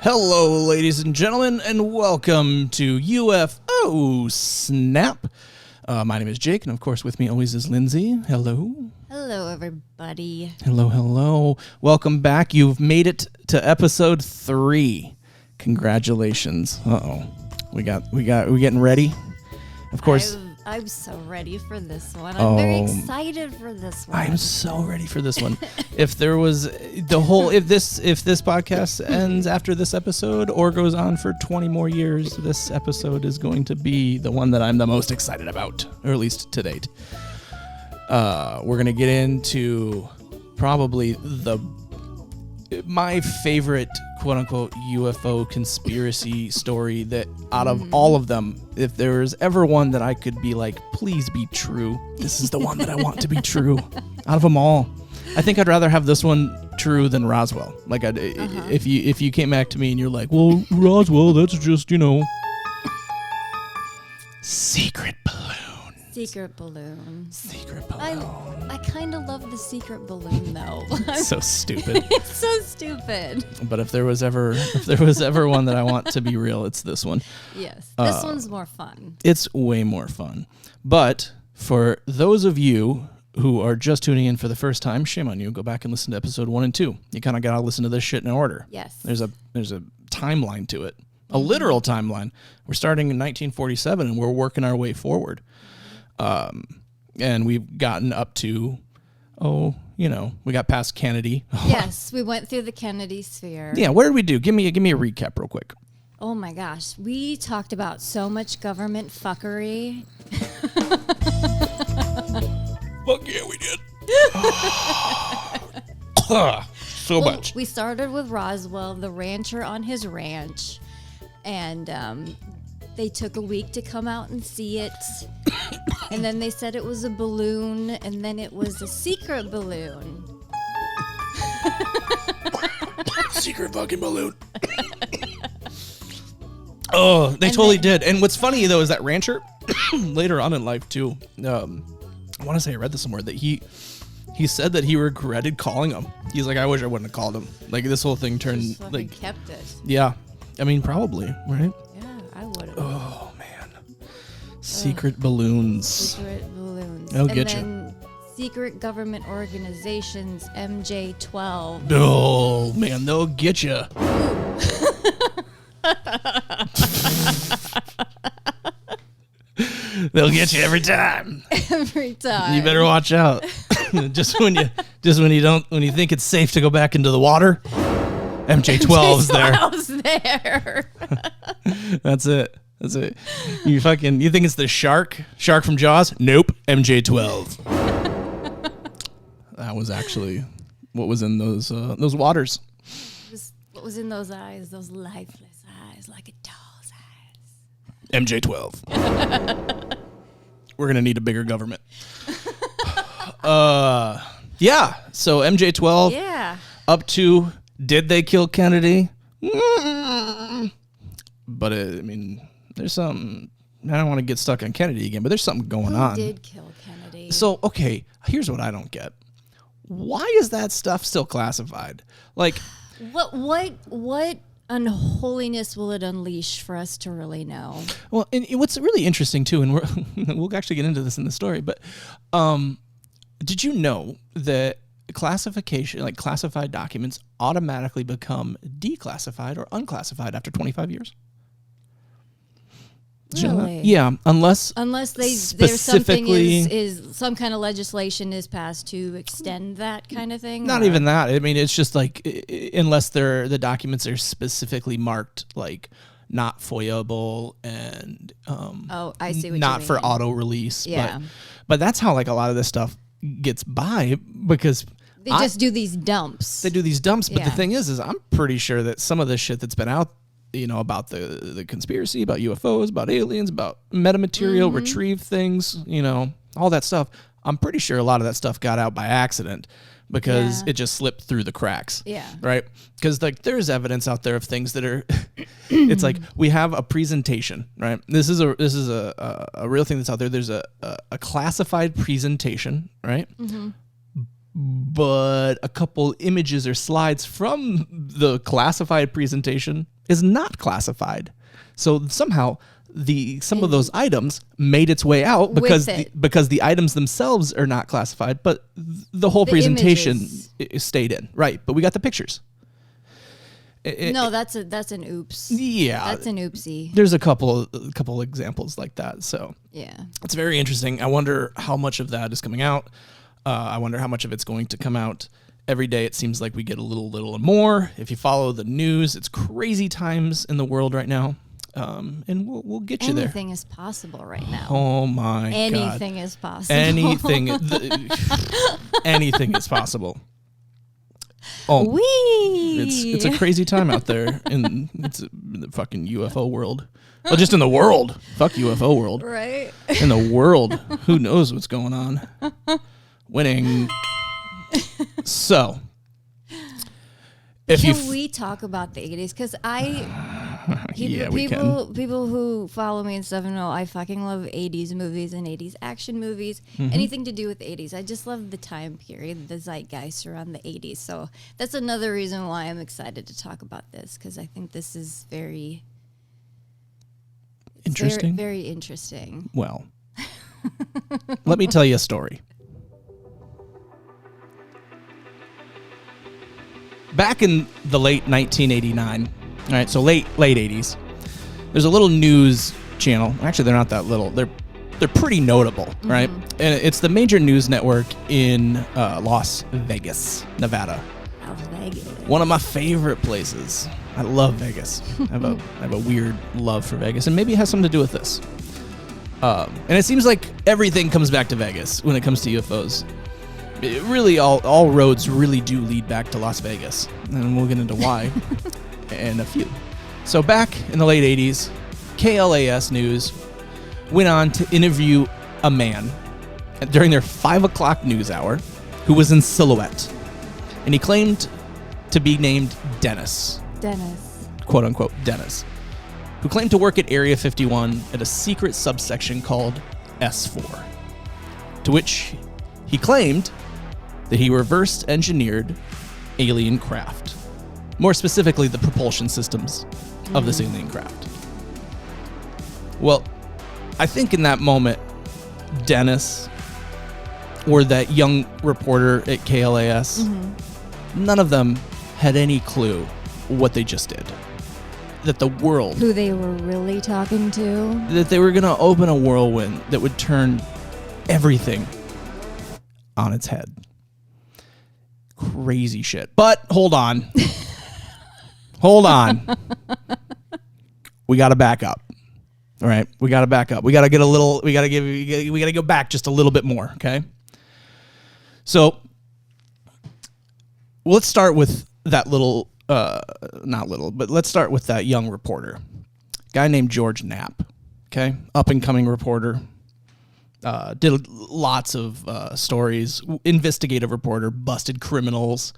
Hello, ladies and gentlemen, and welcome to U.F.Oh Snap. My name is Jake, and of course with me always is Lindsay. Hello. Hello, everybody. Hello, hello. Welcome back. You've made it to episode 3. Congratulations. Uh-oh. We getting ready? Of course. I'm so ready for this one. I'm very excited for this one. I'm so ready for this one. If there was if this podcast ends after this episode or goes on for 20 more years, this episode is going to be the one that I'm the most excited about, or at least to date. We're going to get into probably my favorite quote-unquote UFO conspiracy story that out of all of them, if there was ever one that I could be like, please be true, this is the one that I want to be true. Out of them all, I think I'd rather have this one true than Roswell. Like, if you came back to me and you're like, well, Roswell, that's just, secret balloon. Secret balloon. Secret balloon. I kind of love the secret balloon, though. So stupid. It's so stupid. But if there was ever one that I want to be real, it's this one. Yes, this one's more fun. It's way more fun. But for those of you who are just tuning in for the first time, shame on you. Go back and listen to episode 1 and 2. You kind of got to listen to this shit in order. Yes. There's a timeline to it, a literal timeline. We're starting in 1947 and we're working our way forward. And we've gotten up to, we got past Kennedy. Yes, we went through the Kennedy sphere. Yeah, what did we do? Give me a recap real quick. Oh my gosh, we talked about so much government fuckery. Fuck yeah, we did. So much. We started with Roswell, the rancher on his ranch, and they took a week to come out and see it. And then they said it was a balloon, and then it was a secret balloon. Secret fucking balloon. Oh, they totally did. And what's funny, though, is that rancher, later on in life, too, I want to say I read this somewhere, that he said that he regretted calling him. He's like, I wish I wouldn't have called him. Like, this whole thing turned, just fucking kept it. Yeah. I mean, probably, right? Yeah, I would have. Oh, man. Secret balloons. Secret balloons. They'll get you. Secret government organizations, MJ-12. Oh, man, they'll get you. They'll get you every time. Every time. You better watch out. just when you think it's safe to go back into the water, MJ-12's there. MJ-12's there. That's it. You think it's the shark from Jaws? Nope, MJ-12. That was actually what was in those waters. What was in those eyes? Those lifeless eyes, like a doll's eyes. MJ-12. We're gonna need a bigger government. Yeah. So MJ-12. Yeah. Up to, did they kill Kennedy? But there's something. I don't want to get stuck on Kennedy again, but there's something going on. Who did kill Kennedy? So, okay, here's what I don't get. Why is that stuff still classified? Like, what unholiness will it unleash for us to really know? Well, and what's really interesting too, and we'll actually get into this in the story, but did you know that classification, like classified documents, automatically become declassified or unclassified after 25 years? Really? Yeah, unless there's something is some kind of legislation is passed to extend that kind of thing. Not even that. I mean, it's just like unless the documents are specifically marked like not FOIA-able and I see what not you mean. for auto release. Yeah, but that's how like a lot of this stuff gets by because they just do these dumps. They do these dumps, but the thing is I'm pretty sure that some of the shit that's been out, about the conspiracy, about UFOs, about aliens, about metamaterial, retrieve things, all that stuff. I'm pretty sure a lot of that stuff got out by accident because it just slipped through the cracks. Yeah. Right? Because like there's evidence out there of things that are, it's like we have a presentation, right? This is a real thing that's out there. There's a classified presentation, right? Mm-hmm. But a couple images or slides from the classified presentation is not classified. So somehow some of those items made its way out because the items themselves are not classified, but the whole presentation stayed in. Right, but we got the pictures. That's an oops. Yeah, that's an oopsie. There's a couple examples like that. So yeah, it's very interesting. I wonder how much of that is coming out. I wonder how much of it's going to come out. Every day it seems like we get a little more. If you follow the news, it's crazy times in the world right now. And we'll get you there. Anything is possible right now. Oh my God. Anything is possible. Anything is possible. Oh, it's a crazy time out there in the fucking UFO world. Well, just in the world. Fuck UFO world. Right. In the world, who knows what's going on? Winning. So, can we talk about the 80s? Because people who follow me and stuff know I fucking love 80s movies and 80s action movies. Mm-hmm. Anything to do with the 80s. I just love the time period, the zeitgeist around the 80s. So that's another reason why I'm excited to talk about this, because I think this is very interesting. Very, very interesting. Well, let me tell you a story. Back in the late 1989, all right, so late 80s, there's a little news channel. Actually, they're not that little. They're pretty notable, right? And it's the major news network in Las Vegas, Nevada. Las Vegas. One of my favorite places. I love Vegas. I have a weird love for Vegas, and maybe it has something to do with this. And it seems like everything comes back to Vegas when it comes to UFOs. It really, all roads really do lead back to Las Vegas, and we'll get into why in a few. So back in the late 80s, KLAS News went on to interview a man during their 5 o'clock news hour who was in silhouette, and he claimed to be named Dennis, quote unquote Dennis, who claimed to work at Area 51 at a secret subsection called S4, to which he claimed that he reverse engineered alien craft. More specifically, the propulsion systems of this alien craft. Well, I think in that moment, Dennis, or that young reporter at KLAS, none of them had any clue what they just did. That the world... Who they were really talking to? That they were going to open a whirlwind that would turn everything on its head. Crazy shit. But hold on. Hold on. We got to back up. All right. We got to back up. We got to get a little, we got to go back just a little bit more. Okay. So let's start with that little, not little, but let's start with that young reporter, guy named George Knapp. Okay. Up and coming reporter. Did lots of stories, investigative reporter, busted criminals.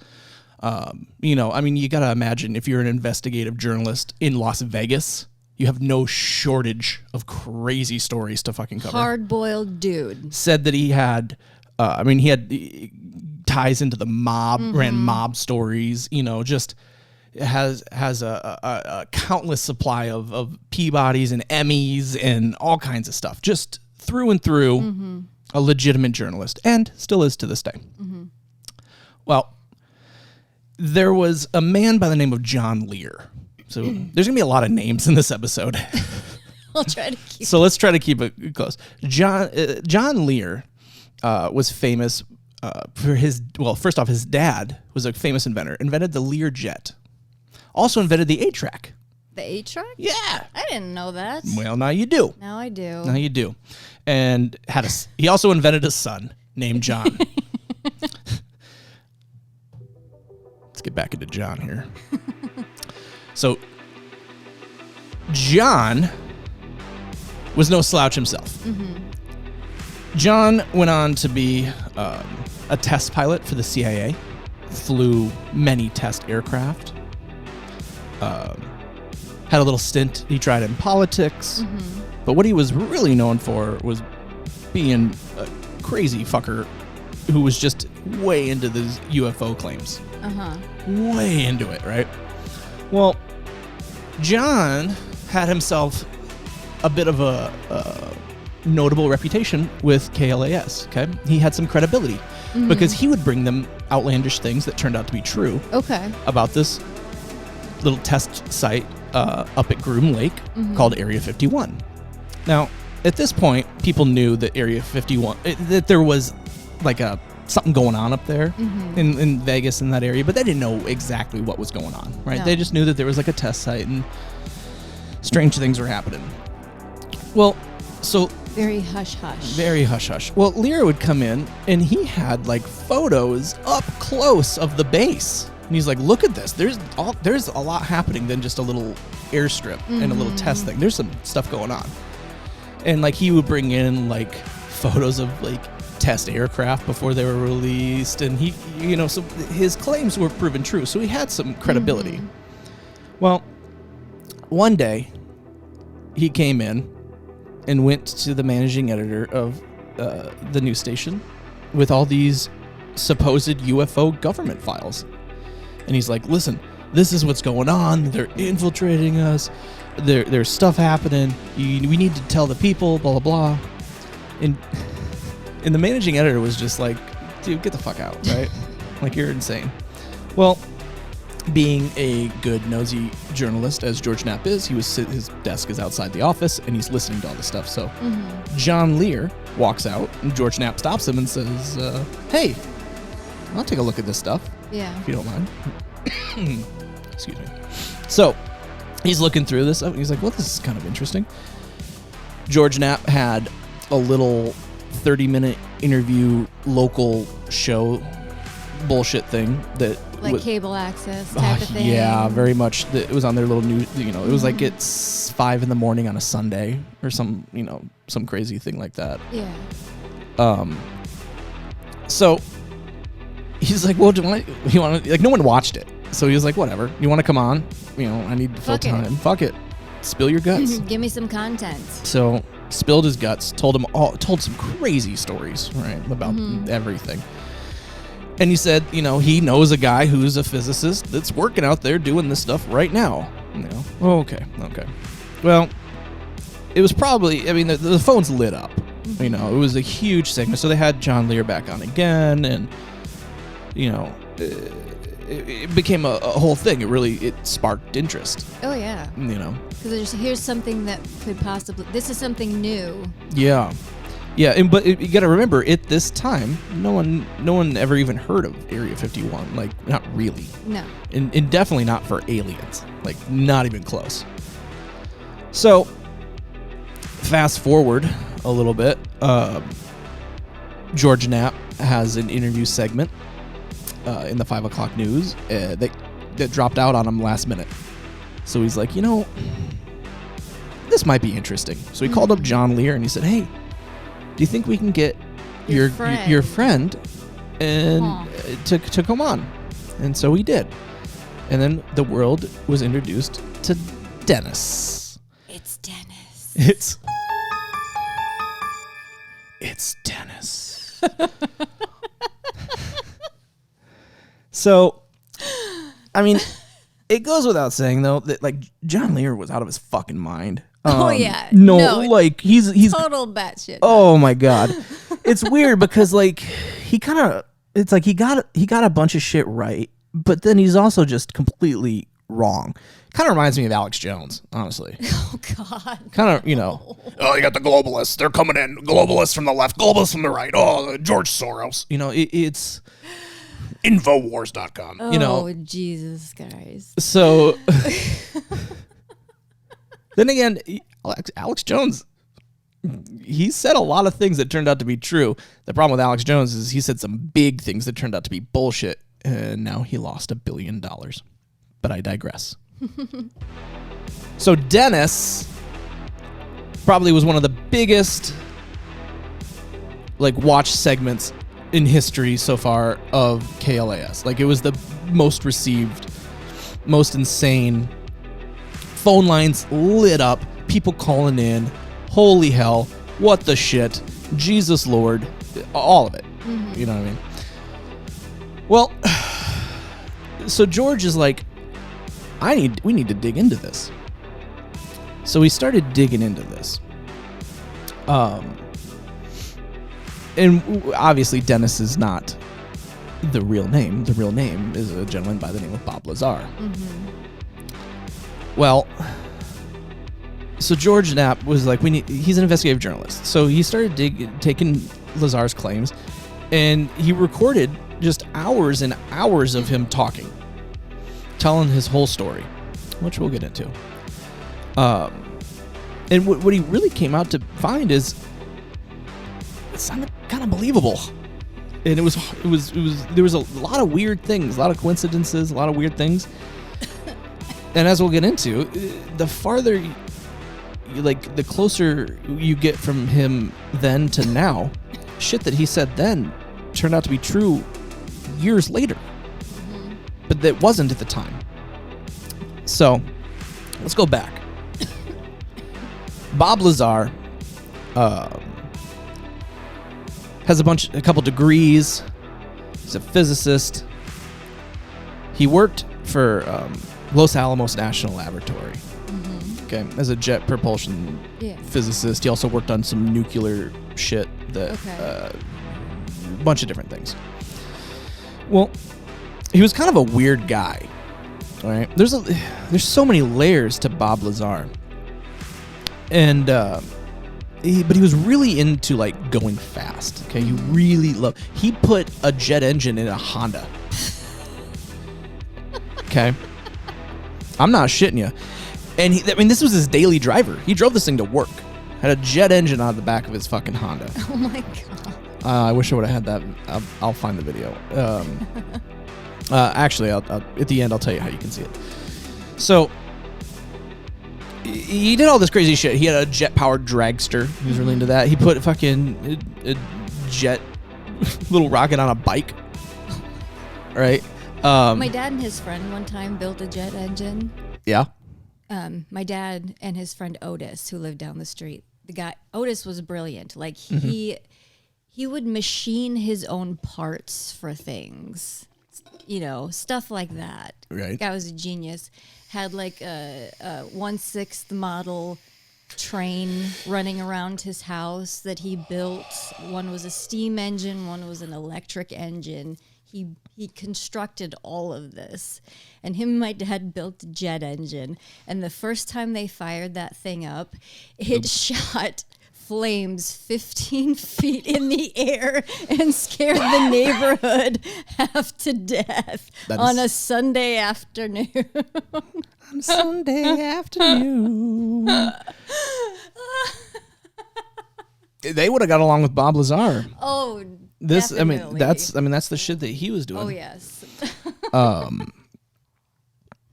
You got to imagine if you're an investigative journalist in Las Vegas, you have no shortage of crazy stories to fucking cover. Hard-boiled dude. Said that he had, he had ties into the mob, ran mob stories, just has a countless supply of Peabodys and Emmys and all kinds of stuff. Just through and through, a legitimate journalist, and still is to this day. Well, there was a man by the name of John Lear. So there's going to be a lot of names in this episode. I'll try to keep So let's try to keep it close. John Lear was famous for his, first off, his dad was a famous inventor, invented the Lear jet. Also invented the 8-track. The 8-track? Yeah. I didn't know that. Well, now you do. Now I do. Now you do. And he also invented a son named John. Let's get back into John here. So, John was no slouch himself. John went on to be a test pilot for the CIA, flew many test aircraft, had a little stint he tried in politics, but what he was really known for was being a crazy fucker who was just way into these UFO claims. Way into it, right? Well, John had himself a bit of a notable reputation with KLAS. Okay, he had some credibility because he would bring them outlandish things that turned out to be true. Okay. About this little test site up at Groom Lake called Area 51. Now, at this point, people knew that Area 51 that there was like something going on up there in Vegas in that area, but they didn't know exactly what was going on. Right? No. They just knew that there was like a test site and strange things were happening. Well, so Very hush hush. very hush hush. Well, Lear would come in and he had like photos up close of the base, and he's like, "Look at this. There's a lot happening than just a little airstrip and a little test thing. There's some stuff going on." And like he would bring in like photos of like test aircraft before they were released, and he, so his claims were proven true. So he had some credibility. Well, one day he came in and went to the managing editor of the news station with all these supposed UFO government files. And he's like, "Listen, this is what's going on. They're infiltrating us. There's stuff happening. We need to tell the people, blah, blah, blah." And the managing editor was just like, "Dude, get the fuck out," right? Like, you're insane. Well, being a good nosy journalist as George Knapp is, his desk is outside the office and he's listening to all this stuff. So John Lear walks out and George Knapp stops him and says, "Hey, I'll take a look at this stuff, if you don't mind." Excuse me. So he's looking through this and he's like, "Well, this is kind of interesting." George Knapp had a little 30-minute interview local show bullshit thing that Like cable access type of thing. Yeah, very much. It was on their little news. It was like it's 5 a.m. on a Sunday or some crazy thing like that. Yeah. So he's like, "Well, you want to?" Like, no one watched it, so he was like, "Whatever. You want to come on? I need to fill time. Fuck it. Spill your guts. Give me some content." So spilled his guts. Told some crazy stories, right, about everything. And he said, he knows a guy who's a physicist that's working out there doing this stuff right now. Oh, okay. Well, it was probably, the phones lit up. It was a huge segment. So they had John Lear back on again, and, it became a whole thing. It sparked interest. Oh, yeah. Because here's something that could possibly, this is something new. Yeah. Yeah, but you got to remember, at this time, no one ever even heard of Area 51. Like, not really. No. And definitely not for aliens. Like, not even close. So, fast forward a little bit. George Knapp has an interview segment in the 5 o'clock news that dropped out on him last minute. So he's like, this might be interesting. So he called up John Lear and he said, "Hey, do you think we can get your friend and to come on?" And so we did. And then the world was introduced to Dennis. It's Dennis. It's Dennis. So, it goes without saying though that like John Lear was out of his fucking mind. Oh yeah. No, like he's total batshit. Oh my god. It's weird because like he got a bunch of shit right, but then he's also just completely wrong. Kind of reminds me of Alex Jones, honestly. Oh god. Kind of, oh, you got the globalists. They're coming in. Globalists from the left, globalists from the right. Oh, George Soros. It's Infowars.com. Oh, Jesus Christ. So then again, Alex Jones, he said a lot of things that turned out to be true. The problem with Alex Jones is he said some big things that turned out to be bullshit, and now he lost $1 billion. But I digress. So Dennis probably was one of the biggest watch segments in history so far of KLAS. Like, it was the most received, most insane. Phone lines lit up, people calling in, holy hell, what the shit, Jesus Lord, all of it. You know what I mean? Well, so George is like, we need to dig into this. So he started digging into this. And obviously Dennis is not the real name. The real name is a gentleman by the name of Bob Lazar. Well, so George Knapp was like, he's an investigative journalist. So he started taking Lazar's claims, and he recorded just hours and hours of him talking, telling his whole story, which we'll get into. And what he really came out to find is it sounded kind of believable. And there was a lot of weird things, a lot of coincidences, a lot of weird things. And as we'll get into, the farther, the closer you get from him then to now, shit that he said then turned out to be true years later. But that wasn't at the time. So, let's go back. Bob Lazar has a couple degrees. He's a physicist. He worked for Los Alamos National Laboratory. Okay, as a jet propulsion physicist. He also worked on some nuclear shit a bunch of different things. Well, he was kind of a weird guy. All right, there's so many layers to Bob Lazar, and but he was really into going fast. Okay, he put a jet engine in a Honda. Okay, I'm not shitting you. And this was his daily driver. He drove this thing to work. Had a jet engine on the back of his fucking Honda. Oh my god. I wish I would have had that. I'll find the video. Actually, I'll at the end I'll tell you how you can see it. So he did all this crazy shit. He had a jet-powered dragster. He was really into that. He put fucking a jet little rocket on a bike. Right. My dad and his friend one time built a jet engine. Yeah. My dad and his friend Otis, who lived down the street. Otis was brilliant. He would machine his own parts for things, stuff like that. Right. The guy was a genius. Had a 1/6 model train running around his house that he built. One was a steam engine, one was an electric engine. He constructed all of this. And him and my dad built a jet engine. And the first time they fired that thing up, it shot flames 15 feet in the air and scared the neighborhood half to death on a Sunday afternoon. On a Sunday afternoon. They would have got along with Bob Lazar. Oh, definitely. that's the shit that he was doing. Oh yes.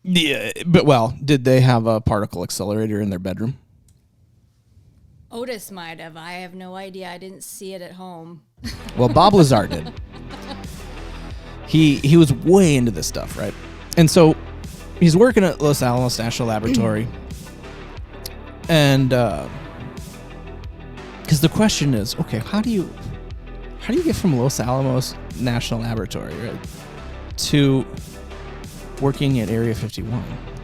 Yeah, but did they have a particle accelerator in their bedroom? Otis might have. I have no idea. I didn't see it at home. Well, Bob Lazar did. He was way into this stuff, right? And so he's working at Los Alamos National Laboratory, and because the question is, okay, how do you get from Los Alamos National Laboratory, right, to working at Area 51?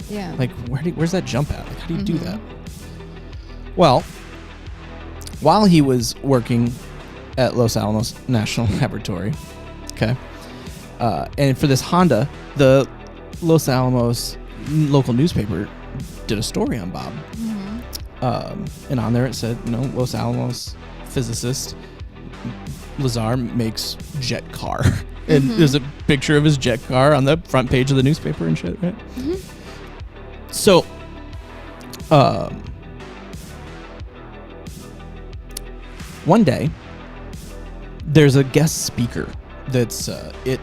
Yeah. Where's that jump at? How do you do that? Well, while he was working at Los Alamos National Laboratory, okay, and for this Honda, the Los Alamos local newspaper did a story on Bob. And on there it said, Los Alamos physicist Lazar makes jet car. And there's a picture of his jet car on the front page of the newspaper and shit, right? So, one day, there's a guest speaker that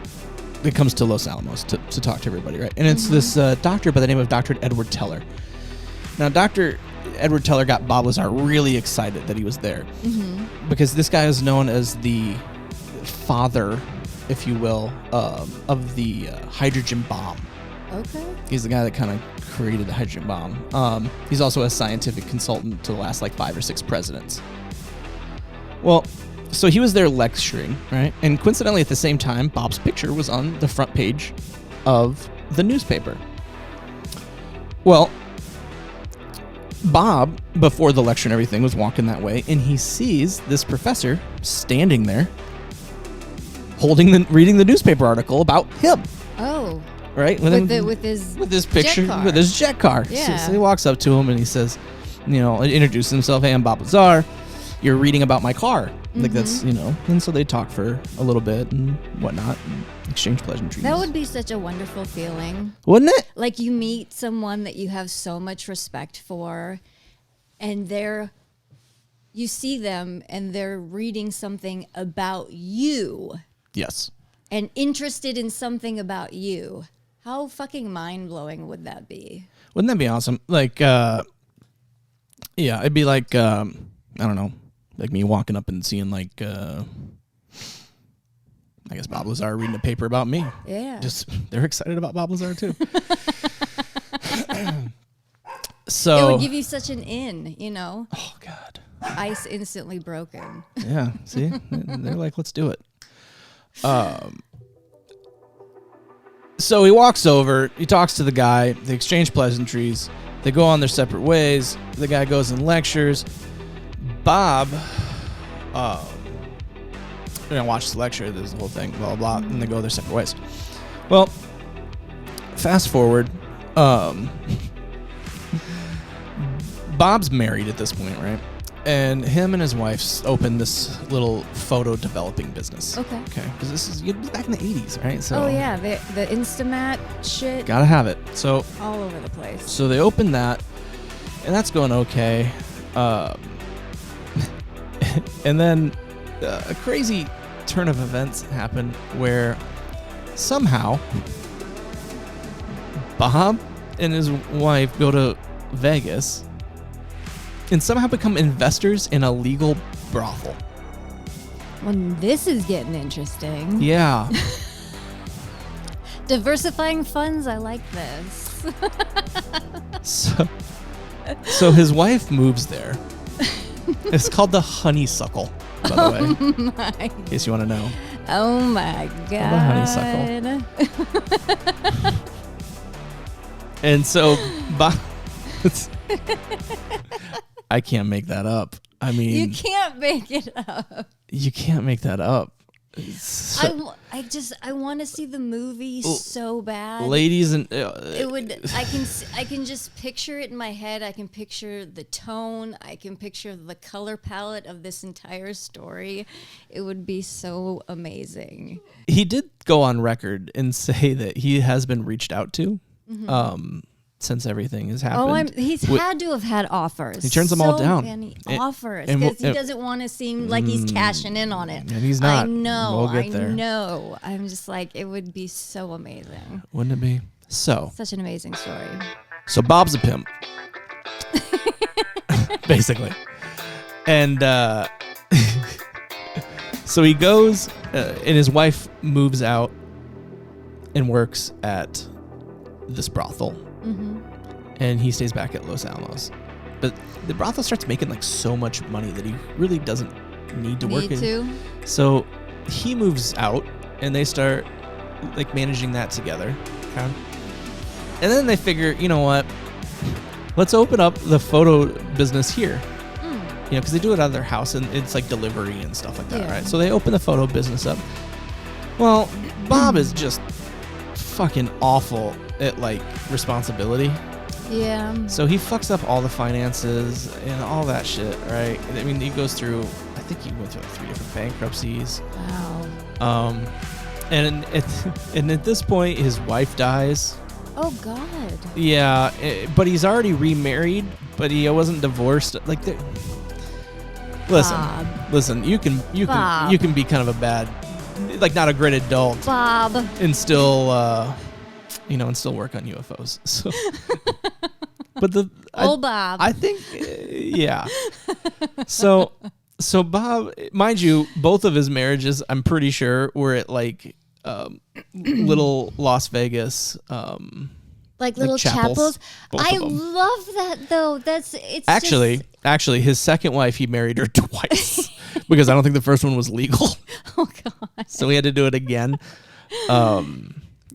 comes to Los Alamos to talk to everybody, right? And it's this doctor by the name of Dr. Edward Teller. Now, Dr. Edward Teller got Bob Lazar really excited that he was there because this guy is known as the father, if you will, of the hydrogen bomb. Okay. He's the guy that kind of created the hydrogen bomb. He's also a scientific consultant to the last 5 or 6 presidents. Well, so he was there lecturing, right? And coincidentally, at the same time, Bob's picture was on the front page of the newspaper. Well, Bob, before the lecture and everything, was walking that way, and he sees this professor standing there, reading the newspaper article about him. Oh. Right? With his picture, jet car. with his jet car. Yeah. So he walks up to him and he says, introduces himself. Hey, I'm Bob Lazar. You're reading about my car. Like that's, and so they talk for a little bit and whatnot, and exchange pleasantries. That would be such a wonderful feeling. Wouldn't it? Like you meet someone that you have so much respect for, and you see them and they're reading something about you. Yes. And interested in something about you. How fucking mind-blowing would that be? Wouldn't that be awesome? Like, it'd be like, I don't know, like me walking up and seeing like, I guess Bob Lazar reading a paper about me. Yeah. Just, they're excited about Bob Lazar too. So. It would give you such an in, Oh, God. Ice instantly broken. Yeah, see? They're like, let's do it. So he walks over, he talks to the guy, they exchange pleasantries, they go on their separate ways, the guy goes and lectures. Bob, watch the lecture, there's the whole thing, blah, blah, blah, and they go their separate ways. Well, fast forward, Bob's married at this point, right? And him and his wife opened this little photo developing business. Okay. Because this is back in the 80s, right? So Oh, yeah. The Instamat shit. gotta have it. So All over the place. So they opened that, and that's going okay. And then a crazy turn of events happened where somehow Bob and his wife go to Vegas and somehow become investors in a legal brothel. Well, this is getting interesting. Yeah. Diversifying funds, I like this. So his wife moves there. It's called the Honeysuckle, by the way. In case you want to know. Oh my God. The Honeysuckle. And so Bob... I can't make that up. I mean... You can't make it up. You can't make that up. I want to see the movie so bad. Ladies and... I can just picture it in my head. I can picture the tone. I can picture the color palette of this entire story. It would be so amazing. He did go on record and say that he has been reached out to. Since everything has happened. He's had to have had offers. He turns them all down. Many offers because he doesn't want to seem like he's cashing in on it. And he's not. I know. We'll get there. I know. I'm just like, it would be so amazing. Wouldn't it be? Such an amazing story. So Bob's a pimp. Basically. And so he goes and his wife moves out and works at this brothel. And he stays back at Los Alamos. But the brothel starts making like so much money that he really doesn't need to work in. So he moves out and they start like managing that together. Okay. And then they figure, you know what? Let's open up the photo business here. Because they do it out of their house and it's like delivery and stuff like that, right? So they open the photo business up. Well, Bob is just fucking awful at like responsibility. Yeah. So he fucks up all the finances and all that shit, right? I mean, he goes through, I think he went through like 3 different bankruptcies. Wow. And at this point, his wife dies. Oh God. Yeah, but he's already remarried, but he wasn't divorced. Like, listen, you can be kind of a bad, like not a great adult, Bob, and still work on UFOs. So, but Bob, I think, yeah. So Bob, mind you, both of his marriages, I'm pretty sure, were at like little Las Vegas, like little chapels. I love that though. Actually, his second wife, he married her twice because I don't think the first one was legal. Oh God! So we had to do it again.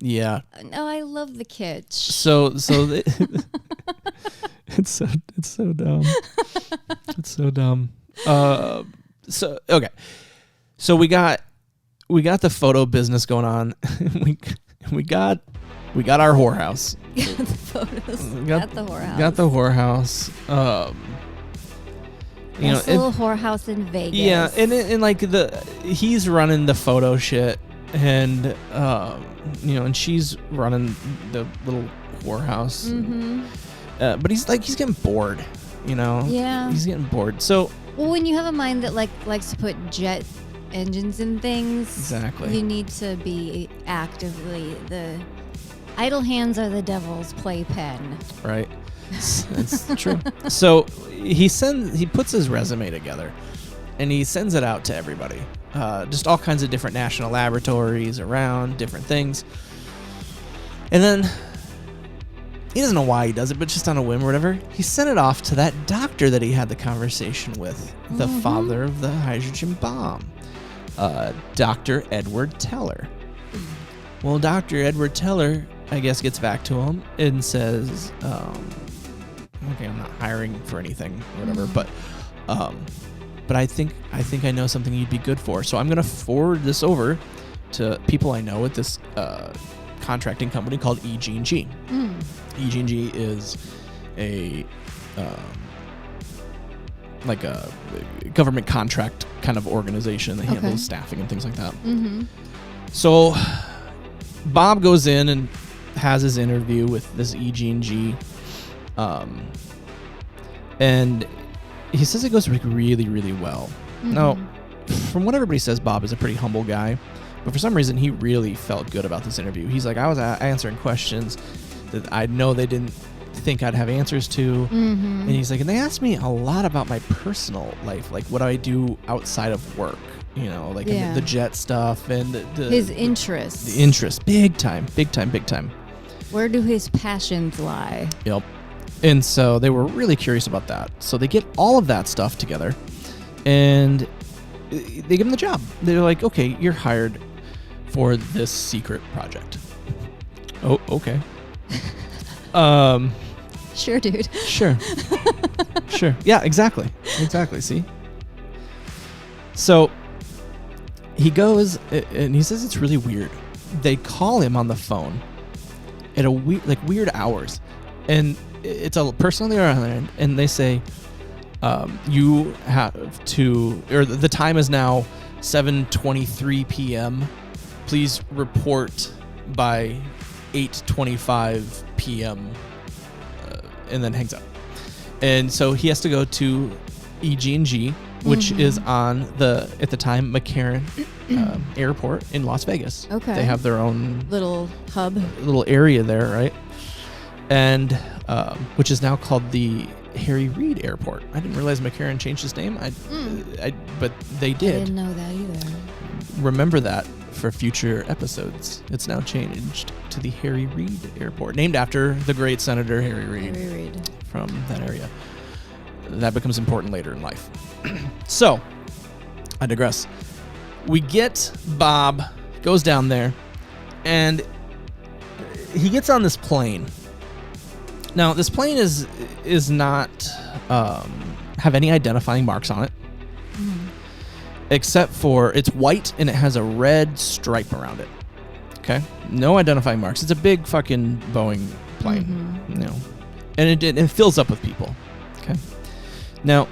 Yeah. No, I love the kitsch. It's so dumb. It's so dumb. Okay. So we got the photo business going on. we got our whorehouse. The photos. Got the whorehouse. Got the whorehouse. Little whorehouse in Vegas. Yeah, and like he's running the photo shit, and and she's running the little whorehouse. Mm-hmm. But he's getting bored, Yeah. He's getting bored. So when you have a mind that likes to put jet engines in things, exactly, you need to be actively the idle hands are the devil's playpen. Right. That's true. So he puts his resume together, and he sends it out to everybody, just all kinds of different national laboratories around different things, and then he doesn't know why he does it, but just on a whim or whatever, he sent it off to that doctor that he had the conversation with, the father of the hydrogen bomb, Dr. Edward Teller. Well, Dr. Edward Teller, I guess, gets back to him and says, okay, I'm not hiring for anything or whatever, but I think I know something you'd be good for. So I'm going to forward this over to people I know at this contracting company called E.G.G. E.G.G. is a like a government contract kind of organization that handles staffing and things like that. Mm-hmm. So Bob goes in and has his interview with this E.G.G. And he says it goes really, really well. Mm-hmm. Now, from what everybody says, Bob is a pretty humble guy, but for some reason, he really felt good about this interview. He's like, I was answering questions that I know they didn't think I'd have answers to. Mm-hmm. And he's like, and they asked me a lot about my personal life, like what do I do outside of work, like the jet stuff and his interests. The interests, big time. Where do his passions lie? Yep. And so they were really curious about that. So they get all of that stuff together, and they give him the job. They're like, okay, you're hired for this secret project. Oh, okay. Sure, dude. Sure. Yeah, exactly. See? So he goes, and he says it's really weird. They call him on the phone at weird hours, and it's a person on the other end, and they say, you have to, or the time is now 7:23 p.m. Please report by 8:25 p.m. And then hangs up. And so he has to go to EG&G, which is on at the time, McCarran Airport in Las Vegas. Okay. They have their own little hub, little area there, right? And which is now called the Harry Reid Airport. I didn't realize McCarran changed his name. But they did. I didn't know that either. Remember that for future episodes. It's now changed to the Harry Reid Airport, named after the great Senator Harry Reid from that area. That becomes important later in life. So, I digress. We get Bob, goes down there, and he gets on this plane. Now, this plane is not have any identifying marks on it, except for it's white and it has a red stripe around it. Okay, no identifying marks. It's a big fucking Boeing plane, and it fills up with people. Okay, now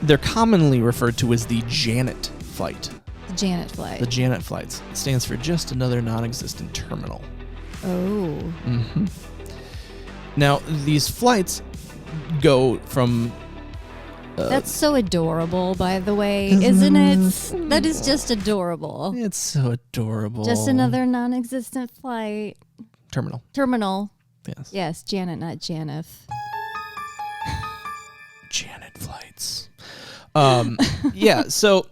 they're commonly referred to as the Janet flight. The Janet flight. The Janet flights. It stands for just another non-existent terminal. Oh. Mm-hmm. Now, these flights go from... That's so adorable, by the way, isn't it? That is just adorable. It's so adorable. Just another non-existent flight. Terminal. Yes. Yes, Janet, not Janeth. Janet flights. Yeah, so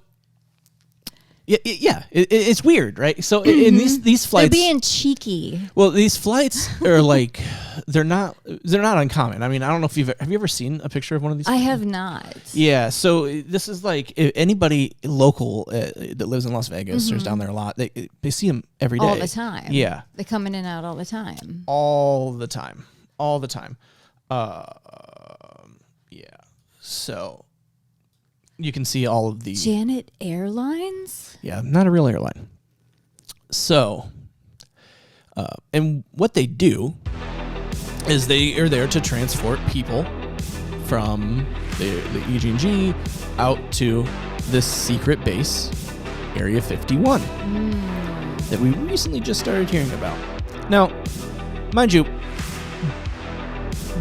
Yeah, it's weird, right? So in these flights, They're being cheeky. well, these flights are like they're not uncommon. I mean, I don't know if have you ever seen a picture of one of these? I have not. Yeah, so this is like if anybody local that lives in Las Vegas or is down there a lot, they see them every day, All the time. Yeah, They come in and out all the time. all the time. Yeah, so you can see all of the Janet Airlines? Yeah, not a real airline. So, and what they do is they are there to transport people from the EG&G out to this secret base, Area 51, that we recently just started hearing about. Now, mind you,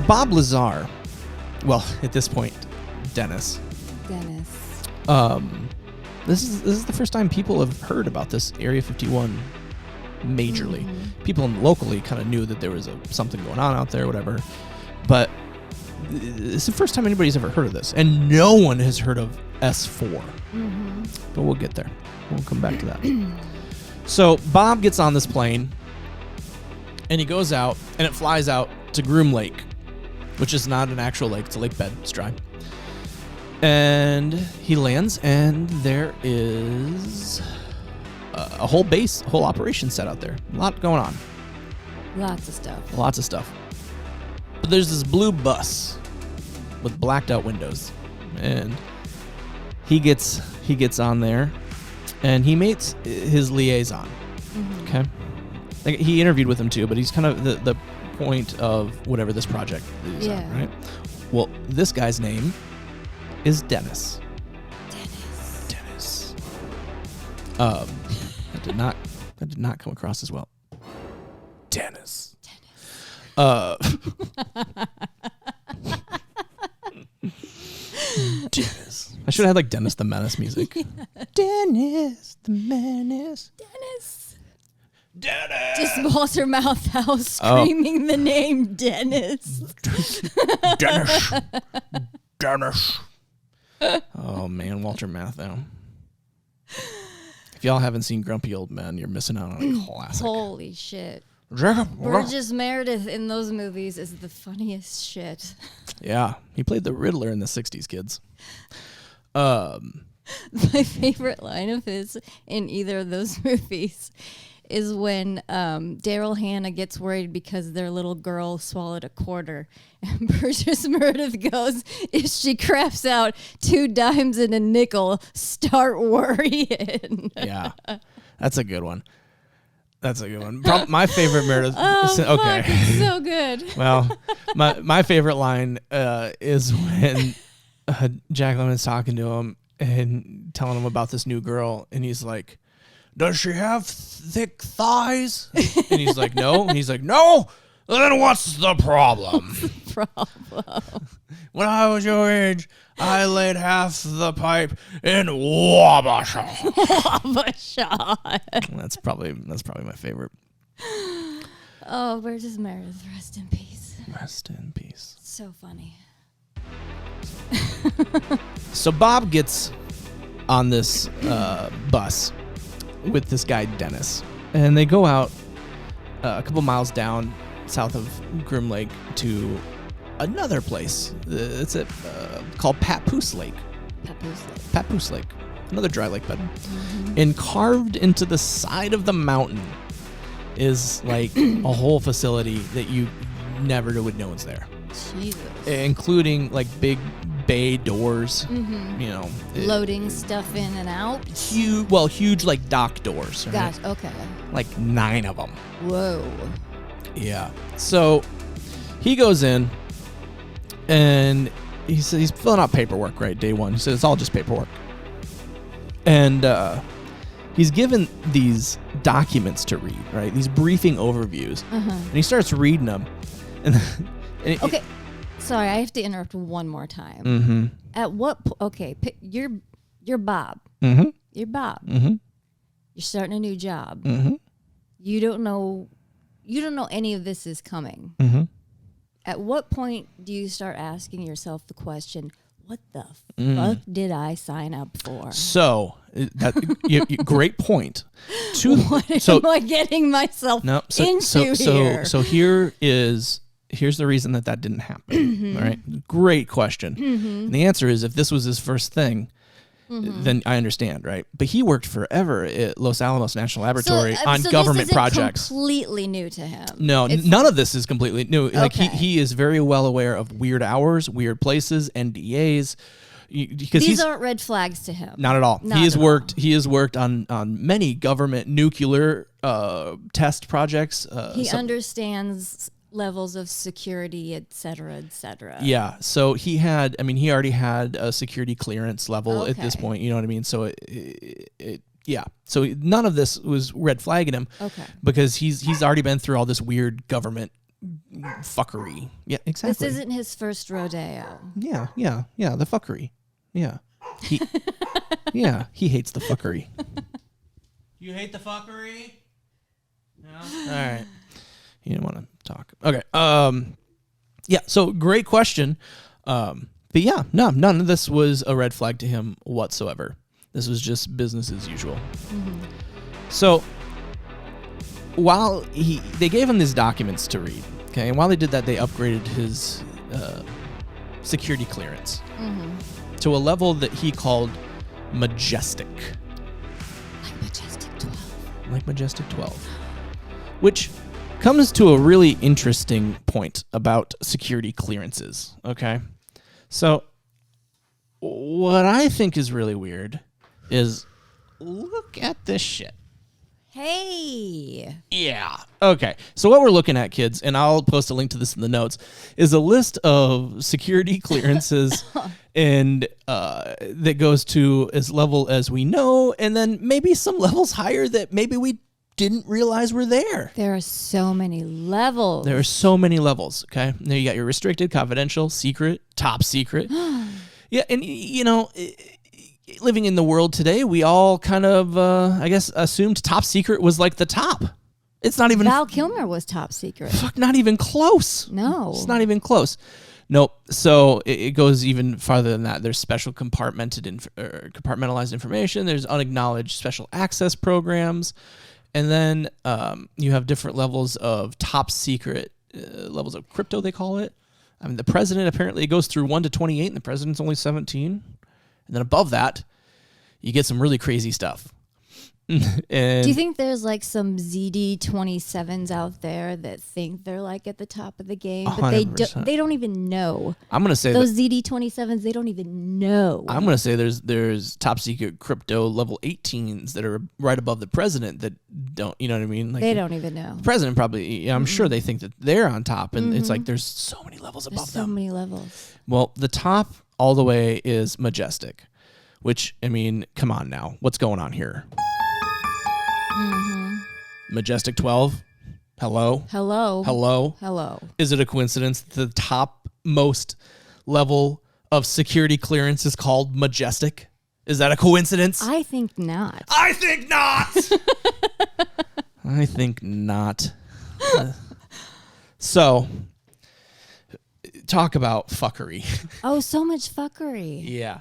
Bob Lazar, well, at this point, Dennis. This is the first time people have heard about this Area 51 majorly. People locally kind of knew that there was something going on out there, whatever. But it's the first time anybody's ever heard of this. And no one has heard of S4. But we'll get there. We'll come back to that. So Bob gets on this plane, and he goes out, and it flies out to Groom Lake, which is not an actual lake. It's a lake bed. It's dry. And he lands, and there is a whole base, a whole operation set out there. A lot going on. Lots of stuff. But there's this blue bus with blacked out windows, and he gets on there, and he meets his liaison. Okay, like, he interviewed with him too, but he's kind of the point of whatever this project is on, right? Well, this guy's name is Dennis. That did not come across as well. Dennis. Dennis. I should have had like Dennis the Menace music. Dennis the Menace. Dennis. Just Walter Matthau screaming the name Dennis. Dennis. Oh man, Walter Matthau. If y'all haven't seen Grumpy Old Men, you're missing out on a classic. Holy shit. Burgess Meredith in those movies is the funniest shit. Yeah, he played the Riddler in the 60s, kids. My favorite line of his in either of those movies is when Daryl Hannah gets worried because their little girl swallowed a quarter. And Burgess Meredith goes, if she craps out 2 dimes and a nickel, start worrying. Yeah, that's a good one. My favorite Meredith. Oh, fuck, it's so good. Well, my favorite line is when Jack Lemmon's talking to him and telling him about this new girl, and he's like, does she have thick thighs? And he's like, no. And he's like, no? Then what's the problem? When I was your age, I laid half the pipe in Wabasha. That's probably my favorite. Oh, Burgess Meredith, rest in peace. Rest in peace. So funny. So Bob gets on this bus with this guy Dennis, and they go out a couple miles down south of Groom Lake to another place. It's called Papoose Lake. Papoose Lake, another dry lake bed. And carved into the side of the mountain is like a whole facility that you never would know is there. Jesus. Including like big bay doors, you know, loading stuff in and out. Huge like dock doors. Right? Gosh, okay. Like 9 of them. Whoa. Yeah. So he goes in and he says he's filling out paperwork, right? Day one. He says it's all just paperwork. And he's given these documents to read, right? These briefing overviews. And he starts reading them. And okay. Sorry, I have to interrupt one more time. At what you're Bob. You're Bob. You're starting a new job. You don't know any of this is coming. At what point do you start asking yourself the question, what the fuck did I sign up for? So, great point. What am I getting myself into here? So here's the reason that didn't happen. All right, great question. And the answer is, if this was his first thing, then I understand, right? But he worked forever at Los Alamos National Laboratory on government projects. Completely new to him. No, none of this is completely new. Like he is very well aware of weird hours, weird places, NDAs. Because these aren't red flags to him. Not at all. He has worked on many government nuclear test projects. He understands levels of security, et cetera, et cetera. Yeah. So he already had a security clearance level at this point. You know what I mean? So yeah. So none of this was red flagging him. Okay. Because he's already been through all this weird government fuckery. Yeah, exactly. This isn't his first rodeo. Yeah. The fuckery. Yeah. He hates the fuckery. You hate the fuckery? No. All right. You didn't want to talk. Okay. Yeah. So great question. But yeah, no, none of this was a red flag to him whatsoever. This was just business as usual. So while they gave him these documents to read, okay, and while they did that, they upgraded his security clearance to a level that he called majestic. Like Majestic 12. Which comes to a really interesting point about security clearances, okay? So what I think is really weird is look at this shit. Hey. Yeah. Okay. So what we're looking at, kids, and I'll post a link to this in the notes, is a list of security clearances and that goes to as level as we know, and then maybe some levels higher that maybe we didn't realize were there. There are so many levels. There are so many levels, okay? Now you got your restricted, confidential, secret, top secret. Yeah, and you know, living in the world today, we all kind of, I guess, assumed top secret was like the top. It's not even... Val Kilmer was top secret. Fuck, not even close. No. It's not even close. Nope. So it goes even farther than that. There's special compartmentalized information. There's unacknowledged special access programs. And then you have different levels of top secret, levels of crypto, they call it. I mean, the president apparently goes through 1 to 28, and the president's only 17. And then above that, you get some really crazy stuff. And do you think there's like some ZD-27s out there that think they're like at the top of the game, but they don't even know? I'm gonna say those ZD-27s, they don't even know. I'm gonna say there's top secret crypto level 18s that are right above the president that don't, you know what I mean? Like, they don't even know. The president probably, I'm sure they think that they're on top, and it's like there's so many levels above them. So many levels. Well, the top all the way is majestic, which, I mean, come on now, what's going on here? Majestic 12. Hello. Is it a coincidence that the top most level of security clearance is called majestic? Is that a coincidence? I think not. I think not. So, talk about fuckery. Oh, so much fuckery. Yeah.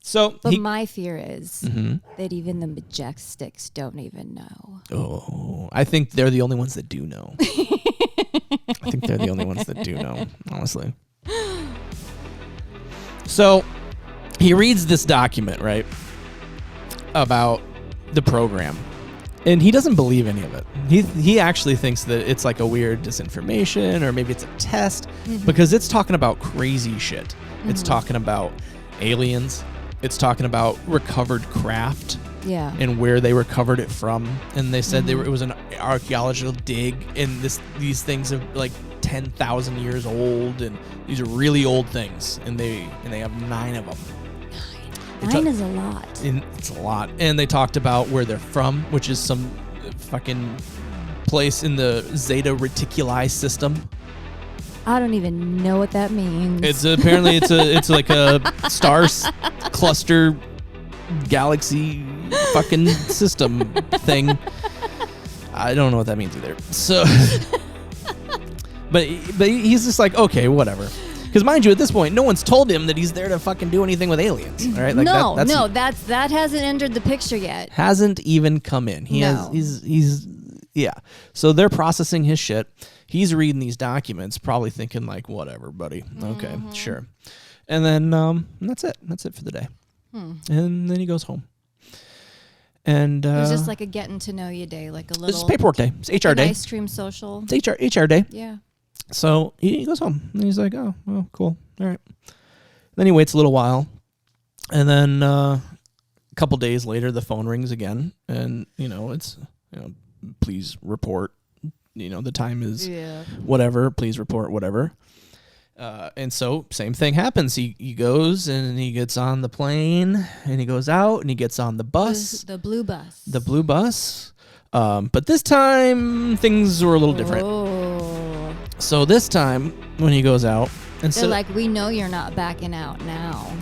So, but my fear is that even the Majestics don't even know. Oh, I think they're the only ones that do know. Honestly. So, he reads this document, right, about the program, and he doesn't believe any of it. He actually thinks that it's like a weird disinformation, or maybe it's a test, because it's talking about crazy shit. It's talking about aliens. It's talking about recovered craft, and where they recovered it from. And they said it was an archaeological dig, and these things are like 10,000 years old, and these are really old things, and they have 9 of them. 9 is a lot. It's a lot. And they talked about where they're from, which is some fucking place in the Zeta Reticuli system. I don't even know what that means. It's apparently it's like a star cluster galaxy fucking system thing. I don't know what that means either. So, but he's just like, okay, whatever. Because mind you, at this point, no one's told him that he's there to fucking do anything with aliens. All right? Like that hasn't entered the picture yet. Hasn't even come in. He's So they're processing his shit. He's reading these documents, probably thinking like, whatever, buddy. Okay, sure. And then that's it. That's it for the day. And then he goes home. And it was just like a getting to know you day, like a little. It's paperwork day. It's HR day. Ice cream social. It's HR day. Yeah. So he goes home and he's like, oh, well, cool. All right. Then he waits a little while, and then a couple days later, the phone rings again, and it's please report. The time is whatever. Please report whatever. And so same thing happens. He goes and he gets on the plane and he goes out and he gets on the bus. The blue bus. The blue bus. But this time things were a little different. Oh. So this time when he goes out, and they're like, we know you're not backing out now.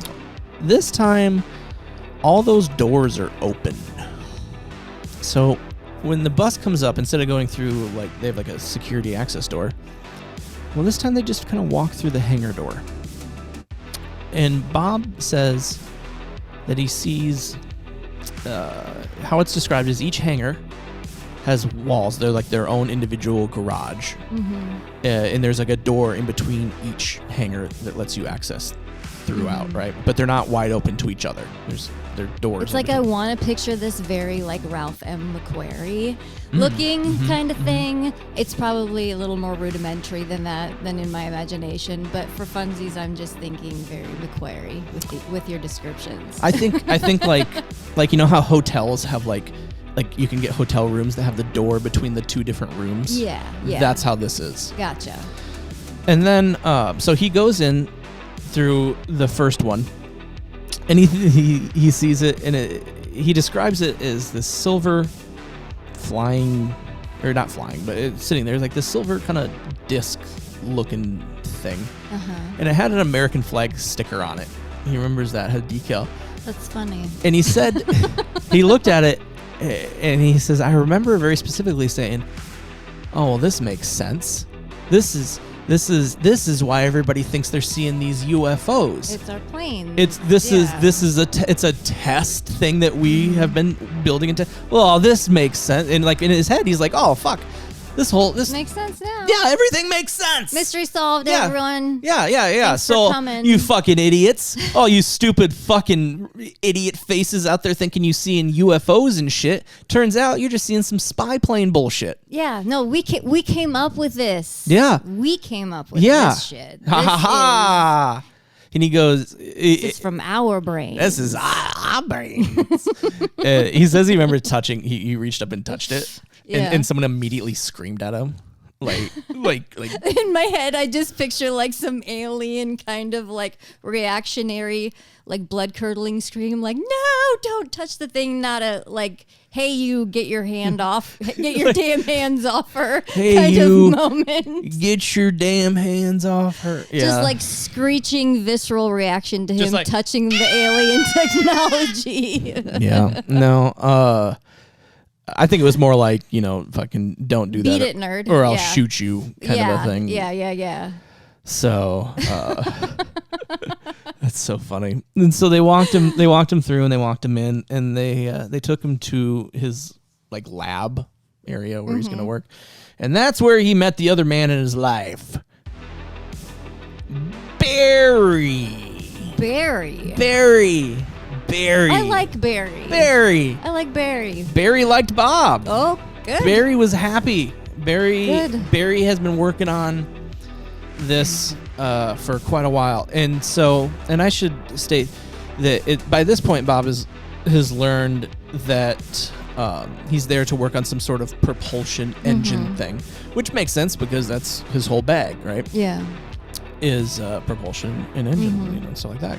This time, all those doors are open. So when the bus comes up, instead of going through they have a security access door. Well, this time they just kind of walk through the hangar door. And Bob says that he sees how it's described as each hangar has walls. They're like their own individual garage. And there's a door in between each hangar that lets you access throughout, right? But they're not wide open to each other. They're doors. It's like I want to picture this very Ralph M. McQuarrie looking kind of thing. It's probably a little more rudimentary than in my imagination, but for funsies, I'm just thinking very McQuarrie with your descriptions. I think how hotels have you can get hotel rooms that have the door between the two different rooms. Yeah. That's how this is. Gotcha. And then so he goes in through the first one. And he sees it, and he describes it as this silver flying, or not flying, but it's sitting there like this silver kind of disc-looking thing. And it had an American flag sticker on it. He remembers that, had a decal. That's funny. And he said, he looked at it, and he says, I remember very specifically saying, oh, well, this makes sense. This is why everybody thinks they're seeing these UFOs. It's our plane. This is a test thing that we have been building into. Well, this makes sense. And in his head, he's like, oh fuck, this makes sense now. Yeah, everything makes sense. Mystery solved, everyone. Yeah. Thanks for coming. You fucking idiots, all you stupid fucking idiot faces out there thinking you seeing UFOs and shit. Turns out you're just seeing some spy plane bullshit. Yeah, no, we came up with this. Yeah, we came up with this shit. Ha ha ha. And he goes, this is from our brain. This is our brains. He says he remembers touching, he reached up and touched it. And someone immediately screamed at him. Like in my head, I just picture some alien kind of reactionary, blood curdling scream, no, don't touch the thing, not a hey, you get your hand off, get your damn hands off her kind of moment. Get your damn hands off her. Yeah. Just screeching visceral reaction to him touching the alien technology. Yeah. No, I think it was more fucking don't do that. Beat it, nerd. Or I'll shoot you kind of a thing. Yeah. So that's so funny. And so they walked him through and they walked him in, and they took him to his lab area where he's going to work. And that's where he met the other man in his life. Barry. I like Barry. I like Barry. Barry liked Bob. Oh, good. Barry was happy. Barry has been working on this for quite a while. And I should state that by this point, Bob has learned that he's there to work on some sort of propulsion engine thing, which makes sense because that's his whole bag, right? Yeah. Is propulsion and engine, and stuff like that.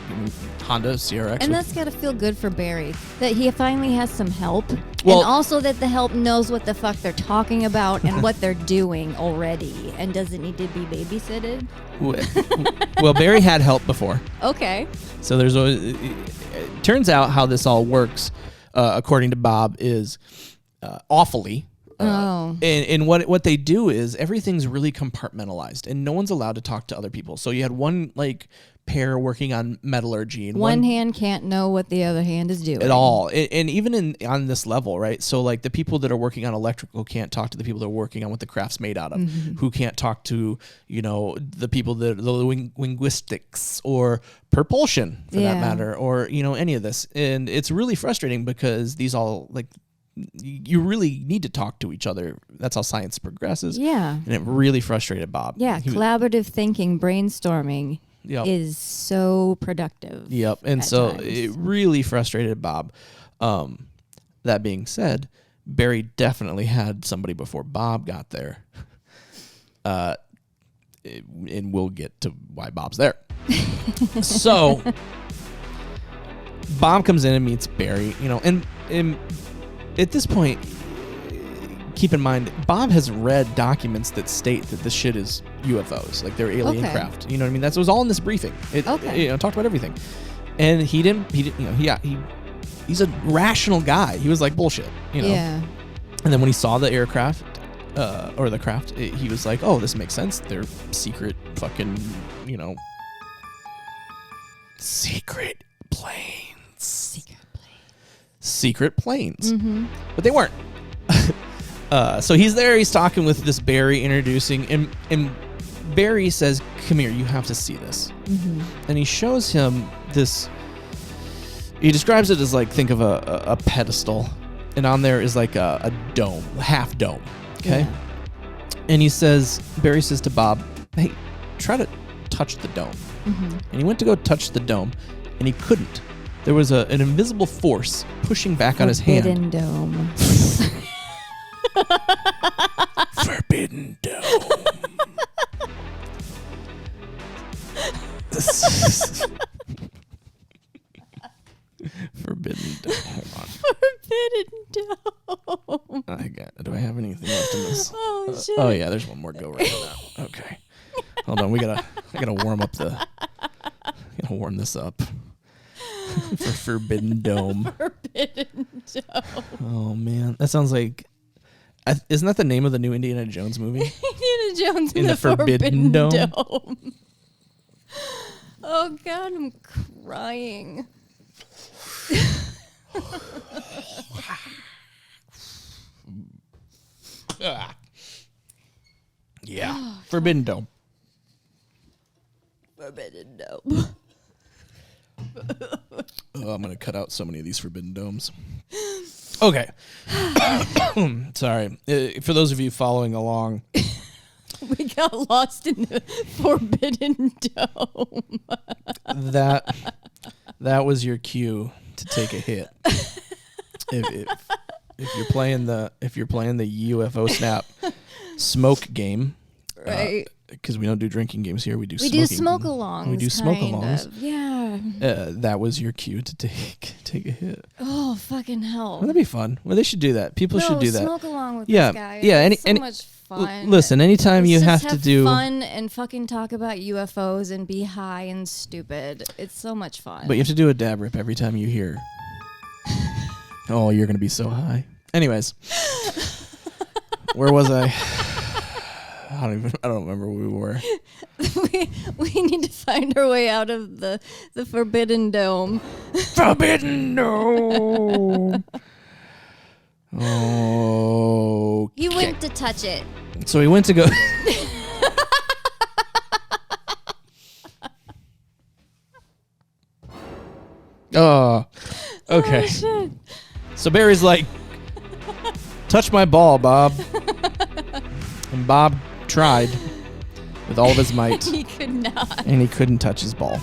Honda CRX. And that's got to feel good for Barry, that he finally has some help. And also that the help knows what the fuck they're talking about and what they're doing already and doesn't need to be babysitted. Well, Barry had help before. Okay. So there's always... It turns out how this all works, according to Bob, is awfully... And what they do is everything's really compartmentalized, and no one's allowed to talk to other people. So you had one like pair working on metallurgy, and one hand can't know what the other hand is doing at all. And even on this level, right? So like the people that are working on electrical can't talk to the people that are working on what the craft's made out of. Who can't talk to the people that the linguistics or propulsion for that matter, or any of this. And it's really frustrating because these all like. You really need to talk to each other. That's how science progresses. Yeah. And it really frustrated Bob. Yeah, collaborative thinking, brainstorming is so productive. Yep. And so times. it really frustrated Bob. That being said, Barry definitely had somebody before Bob got there. And we'll get to why Bob's there. So Bob comes in and meets Barry, and at this point, keep in mind, Bob has read documents that state that this shit is UFOs, like they're alien craft. You know what I mean? That was all in this briefing. It talked about everything, and he's a rational guy. He was like bullshit, Yeah. And then when he saw the aircraft, or the craft, he was like, oh, this makes sense. They're secret fucking, secret planes. Secret planes. But they weren't. So he's there, he's talking with this Barry, introducing, and Barry says, come here, you have to see this. And he shows him this, he describes it as like, think of a pedestal, and on there is like a dome, half dome, okay? Yeah. And Barry says to Bob, hey, try to touch the dome. And he went to go touch the dome, and he couldn't. There was an invisible force pushing back on his hand. Forbidden dome. Forbidden dome. Forbidden dome. Hold on. Forbidden dome. Do I have anything left in this? Oh shit. Oh yeah, there's one more go right on that. Okay. Hold on, I gotta warm this up. For Forbidden Dome. Forbidden Dome. Oh man, that sounds like. Isn't that the name of the new Indiana Jones movie? Indiana Jones in the Forbidden Dome. Oh god, I'm crying. Yeah, Forbidden Dome. Forbidden Dome. Oh, I'm going to cut out so many of these Forbidden Domes. Okay. Sorry. For those of you following along. We got lost in the Forbidden Dome. That was your cue to take a hit. If you're playing the U.F.Oh Snap smoke game. Right. Because we don't do drinking games here. We do smoke-alongs. We do smoke-alongs. Yeah. That was your cue to take a hit. Oh, fucking hell. Well, that'd be fun. Well, they should do that. People should do that. Smoke-along with this guy. Yeah. It's so much fun. Listen, anytime you have to do fun and fucking talk about UFOs and be high and stupid. It's so much fun. But you have to do a dab rip every time you hear. Oh, you're going to be so high. Anyways. Where was I? I don't remember where we were. we need to find our way out of the Forbidden Dome. Forbidden Dome. Oh. He went to touch it. So he went to go. Oh. Okay. Oh, shit. So Barry's like, touch my ball, Bob. And Bob tried with all of his might. He could not. And he couldn't touch his ball.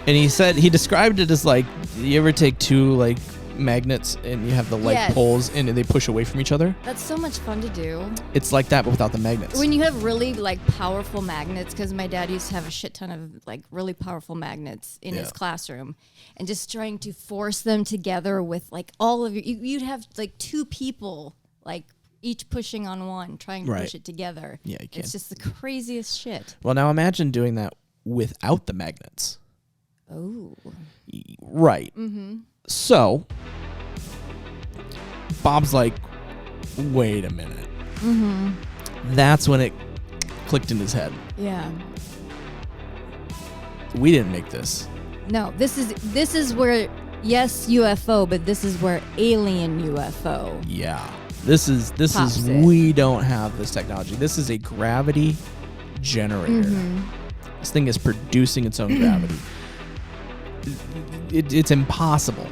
And he described it as like, you ever take two like magnets and you have the like poles and they push away from each other? That's so much fun to do. It's like that, but without the magnets. When you have really like powerful magnets, because my dad used to have a shit ton of like really powerful magnets in his classroom, and just trying to force them together with like all of you'd have like two people like each pushing on one, trying to push it together. Yeah, you can't. It's just the craziest shit. Well, now imagine doing that without the magnets. Oh. Right. Mm-hmm. So, Bob's like, wait a minute. That's when it clicked in his head. Yeah. We didn't make this. No, this is where, yes, UFO, but this is where alien UFO. Yeah. This is we don't have this technology. This is a gravity generator. This thing is producing its own gravity. It's impossible.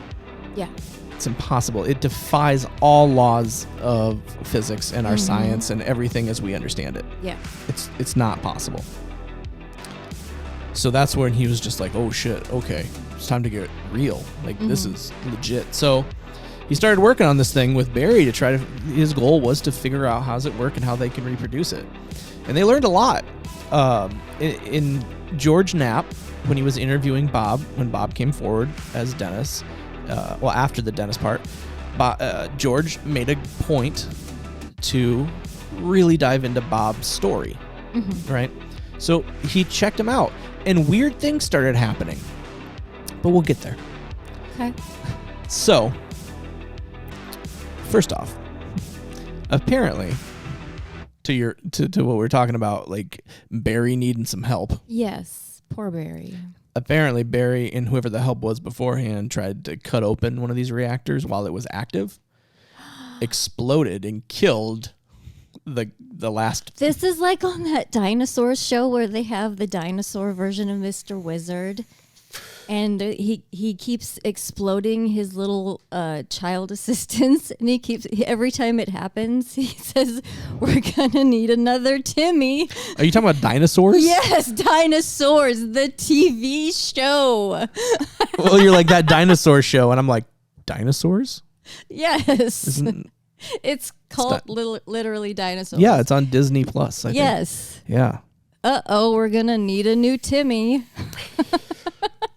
Yeah. It's impossible. It defies all laws of physics and our science and everything as we understand it. Yeah. It's not possible. So that's when he was just like, oh shit, okay, it's time to get real. Like this is legit. So he started working on this thing with Barry to try to, his goal was to figure out how does it work and how they can reproduce it. And they learned a lot. In George Knapp, when he was interviewing Bob, when Bob came forward as Dennis, after the Dennis part, George made a point to really dive into Bob's story, right? So he checked him out, and weird things started happening. But we'll get there. Okay. So, first off, apparently, to what we're talking about, like Barry needing some help. Yes, poor Barry. Apparently, Barry and whoever the help was beforehand tried to cut open one of these reactors while it was active, exploded, and killed the last. This is like on that dinosaur show where they have the dinosaur version of Mr. Wizard, and he keeps exploding his little child assistants, and every time it happens, he says, "We're gonna need another Timmy." Are you talking about dinosaurs? Yes, dinosaurs, the TV show. Well, you're like that dinosaur show, and I'm like, dinosaurs? Yes. It's called literally dinosaurs. Yeah, it's on Disney Plus. I think. Yes. Yeah. We're gonna need a new Timmy.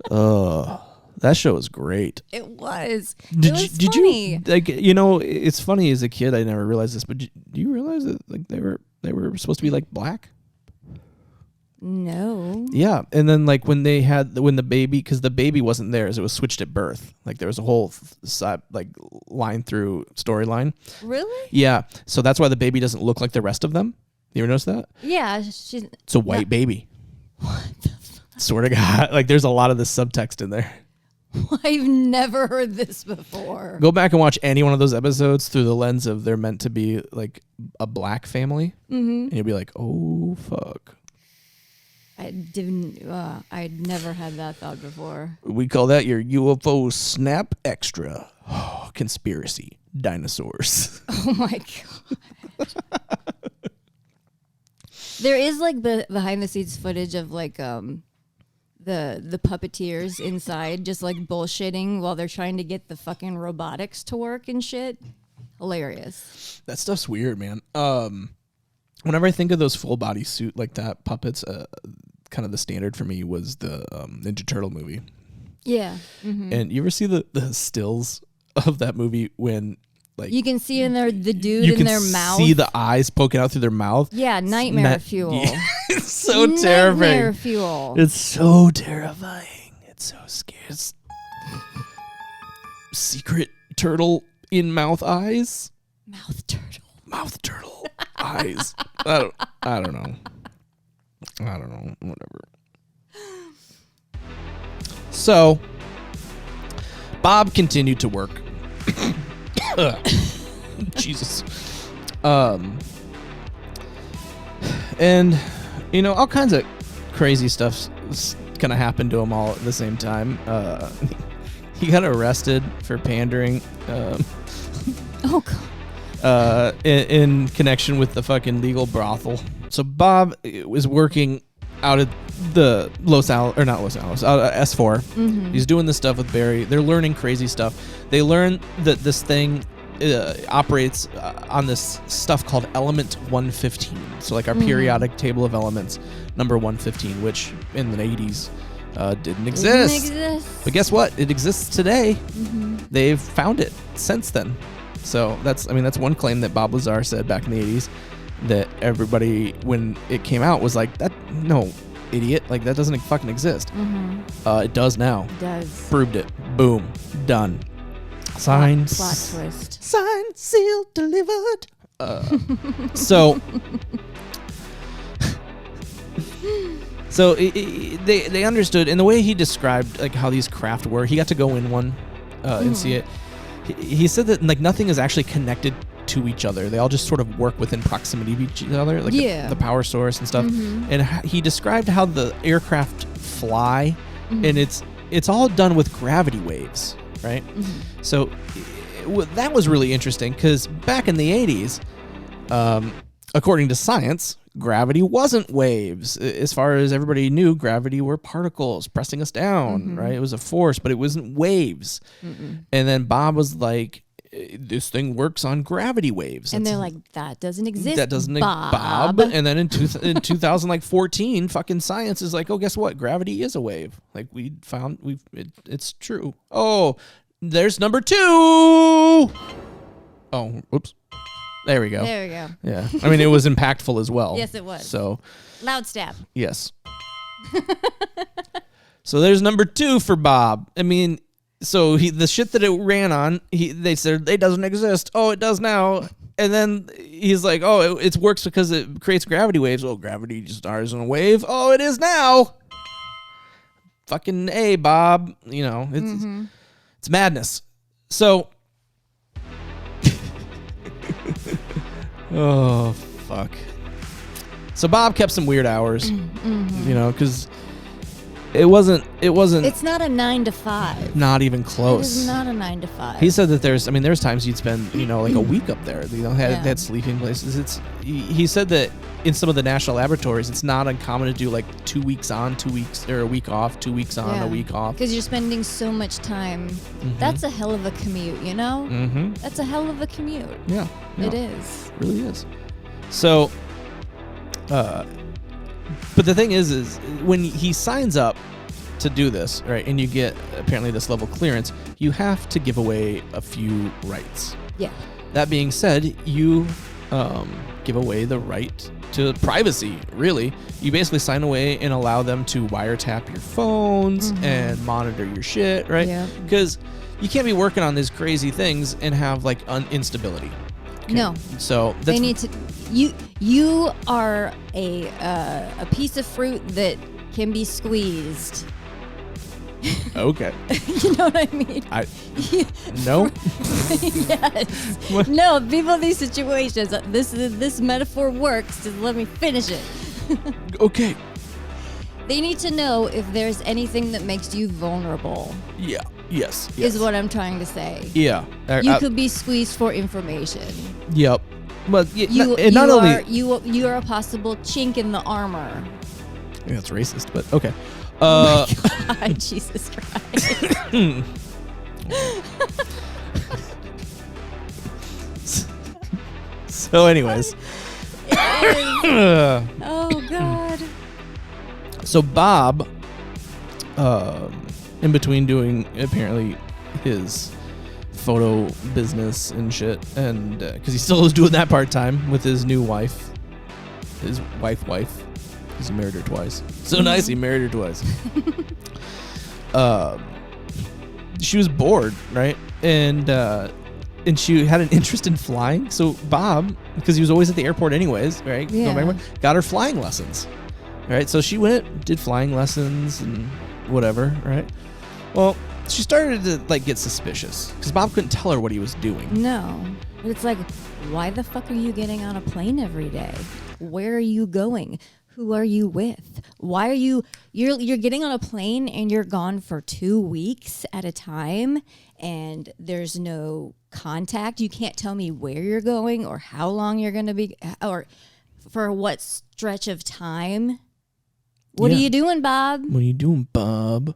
That show was great. It was. Did funny. You like? You know, it's funny as a kid. I never realized this, but do you realize that like they were supposed to be like black? No. Yeah, and then like when the baby, because the baby wasn't theirs, it was switched at birth. Like there was a whole line through storyline. Really? Yeah, so that's why the baby doesn't look like the rest of them. You ever notice that? Yeah, it's a white baby. What the fuck? Swear to God, like there's a lot of this subtext in there. I've never heard this before. Go back and watch any one of those episodes through the lens of they're meant to be like a black family, and you'll be like, oh fuck. I'd never had that thought before. We call that your U.F.Oh Snap extra. Conspiracy. Dinosaurs. Oh my God. There is like behind the scenes footage of like the puppeteers inside just like bullshitting while they're trying to get the fucking robotics to work and shit. Hilarious. That stuff's weird, man. Whenever I think of those full body suit like that puppets, kind of the standard for me was the Ninja Turtle movie. Yeah. And you ever see the stills of that movie when like you can see in there the dude in their mouth? You can see the eyes poking out through their mouth. Yeah, nightmare fuel. Yeah. It's so terrifying. Nightmare fuel. It's so terrifying. It's so scary. Secret turtle in mouth eyes. Mouth turtle eyes. I don't know. Whatever. So, Bob continued to work. Jesus. And, you know, all kinds of crazy stuff's gonna happen to him all at the same time. He got arrested for pandering. Oh, God. In connection with the fucking legal brothel. So Bob was working out at the out at S4. Mm-hmm. He's doing this stuff with Barry. They're learning crazy stuff. They learn that this thing operates on this stuff called element 115. So like our periodic table of elements, number 115, which in the 80s didn't exist. But guess what? It exists today. Mm-hmm. They've found it since then. So that's one claim that Bob Lazar said back in the 80s, that everybody, when it came out, was like, that, no, idiot, like that doesn't fucking exist. Mm-hmm. It does now. It does. Proved it. Boom. Done. Signed. Plot twist. Signed, sealed, delivered. So they understood, and the way he described like how these craft were, he got to go in one and see it. He said that like nothing is actually connected to each other. They all just sort of work within proximity of each other, like the power source and stuff. And he described how the aircraft fly, and it's all done with gravity waves, right? So that was really interesting because back in the 80s, according to science, gravity wasn't waves. As far as everybody knew, gravity were particles pressing us down, right? It was a force, but it wasn't waves. And then Bob was like, this thing works on gravity waves. And they're like, that doesn't exist, that doesn't Bob. And then in 2014, fucking science is like, oh, guess what? Gravity is a wave. Like it's true. Oh, there's number 2. Oh, whoops. There we go. Yeah. I mean, it was impactful as well. Yes, it was. So loud stab. Yes. So there's number 2 for Bob. I mean, so the shit that it ran on, they said it doesn't exist. Oh, it does now. And then he's like, oh, it works because it creates gravity waves. Oh, gravity just starts in a wave. Oh, it is now. Fucking A, Bob. You know, it's madness. So, oh, fuck. So Bob kept some weird hours, you know, because it wasn't. It's not a 9 to 5. Not even close. It is not a 9 to 5. He said that there's times you'd spend, you know, like a week up there. You know, they had sleeping places. He said that in some of the national laboratories, it's not uncommon to do like 2 weeks on, 2 weeks, or a week off, 2 weeks on, a week off. Because you're spending so much time. That's a hell of a commute, you know? That's a hell of a commute. Yeah. It is. It really is. So, but the thing is when he signs up to do this, right, and you get apparently this level clearance, you have to give away a few rights. Yeah. That being said, you give away the right to privacy, really. You basically sign away and allow them to wiretap your phones and monitor your shit, right? Yeah. Because you can't be working on these crazy things and have like instability. Okay? No. So they need to. You are a piece of fruit that can be squeezed. Okay. You know what I mean? No. Yes. What? No, people in these situations. This metaphor works. Just let me finish it. Okay. They need to know if there's anything that makes you vulnerable. Yeah. Yes. Is what I'm trying to say. Yeah. You could be squeezed for information. Yep. But you are a possible chink in the armor. I think that's racist, but okay. Oh my God, Jesus Christ. So anyways. Oh God. So Bob, in between doing apparently his photo business and shit, and because he still was doing that part-time with his new wife, his wife. He's married her twice. So nice, he married her twice. She was bored, right? And she had an interest in flying. So Bob, because he was always at the airport anyways, right? Yeah. Got her flying lessons, right? So she went, did flying lessons and whatever, right? Well, she started to like get suspicious because Bob couldn't tell her what he was doing. No, but it's like, why the fuck are you getting on a plane every day? Where are you going? Who are you with? Why are you're getting on a plane and you're gone for 2 weeks at a time and there's no contact. You can't tell me where you're going or how long you're going to be or for what stretch of time. What are you doing, Bob? What are you doing, Bob?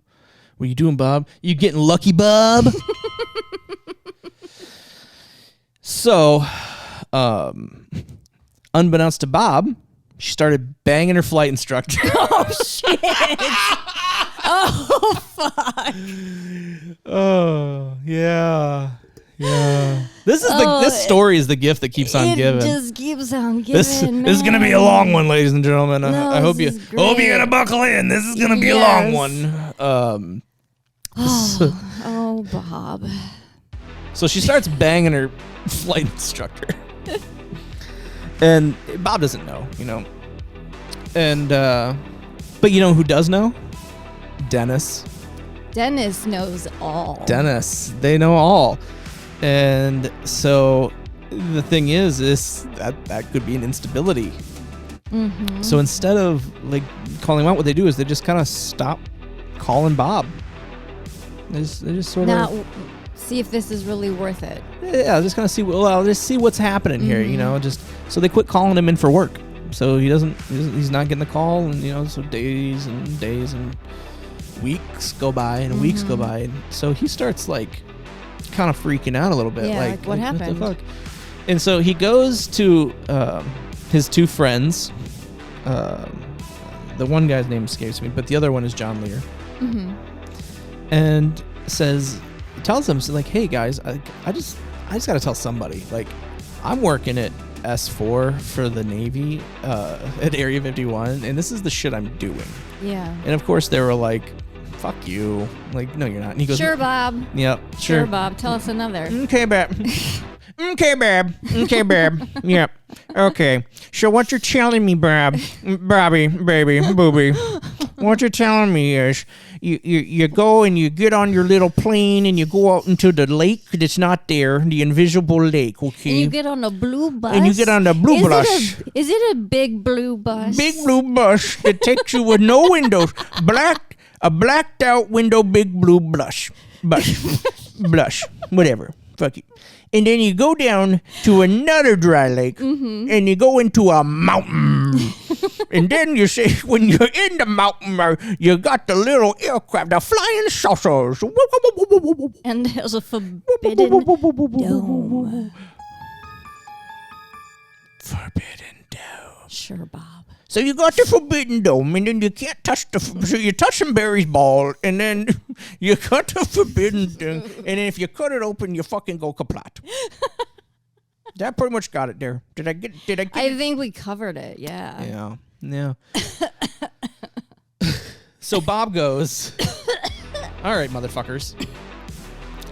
What are you doing, Bob? You getting lucky, Bob? So, unbeknownst to Bob, she started banging her flight instructor. Oh, shit. Oh, fuck. Oh, yeah. Yeah. This story is the gift that keeps on giving. It just keeps on giving. This is going to be a long one, ladies and gentlemen. I hope you're going to buckle in. This is going to be a long one. Oh, Bob. So she starts banging her flight instructor. And Bob doesn't know, And, but you know who does know? Dennis. Dennis knows all. Dennis. They know all. And so the thing is that could be an instability. Mm-hmm. So instead of like calling him out, what they do is they just kind of stop calling Bob. They just sort of see if this is really worth it. Yeah, just kind of see. Well, just see what's happening here. Just so they quit calling him in for work. So he's not getting the call, and so days and days and weeks go by and weeks go by, and so he starts like kind of freaking out a little bit. Yeah, like what happened? What the fuck? And so he goes to his two friends. The one guy's name escapes me, but the other one is John Lear. Mm-hmm. And tells them, so like, hey guys, I just gotta tell somebody. Like, I'm working at S4 for the Navy at Area 51, and this is the shit I'm doing. Yeah. And of course they were like, fuck you. Like, no, you're not. And he goes, sure, Bob. Yep, sure, Bob. Tell us another. Okay, Bob. Okay, Bob. Okay, Bob. Yep. Okay. So what you're telling me, Bobby, baby, booby, what you're telling me is you go and you get on your little plane and you go out into the lake that's not there, the invisible lake, okay? And you get on a blue bus. And you get on the blue bus. Is it a big blue bus? Big blue bus that takes you with no windows. A blacked out window, big blue blush. Blush. Whatever. Fuck you. And then you go down to another dry lake, and you go into a mountain. And then you say, when you're in the mountain, you got the little aircraft, the flying saucers. And there's a forbidden dome. Forbidden dome. Sure, Bob. So you got the forbidden dome, and then you can't touch so you're touching Barry's ball, and then you cut the forbidden thing, and then if you cut it open, you fucking go kaplat. That pretty much got it there. Did I get I think we covered it, yeah. Yeah. So Bob goes, all right, motherfuckers.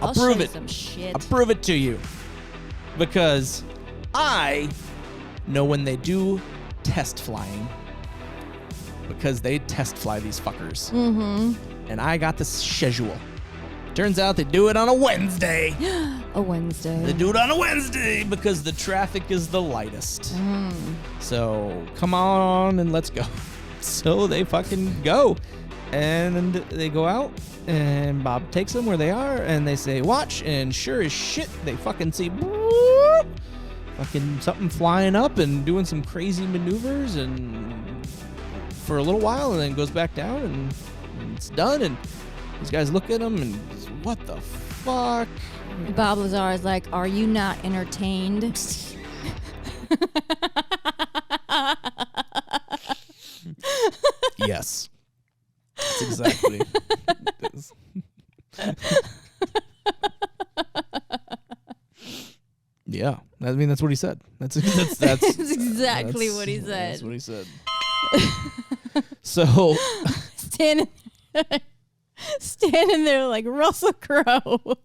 I'll prove it. Some shit. I'll prove it to you. Because I know when they do test flying, because they test fly these fuckers. Mm-hmm. And I got the schedule. Turns out they do it on a Wednesday. A Wednesday. They do it on a Wednesday because the traffic is the lightest. So come on and let's go. So they fucking go. And they go out, and Bob takes them where they are, and they say, watch, and sure as shit, they fucking see fucking something flying up and doing some crazy maneuvers and for a little while, and then goes back down, and it's done, and these guys look at him and what the fuck? Bob Lazar is like, are you not entertained? Yes. That's exactly. Yeah, I mean that's what he said. That's exactly what he said. That's what he said. So standing there like Russell Crowe.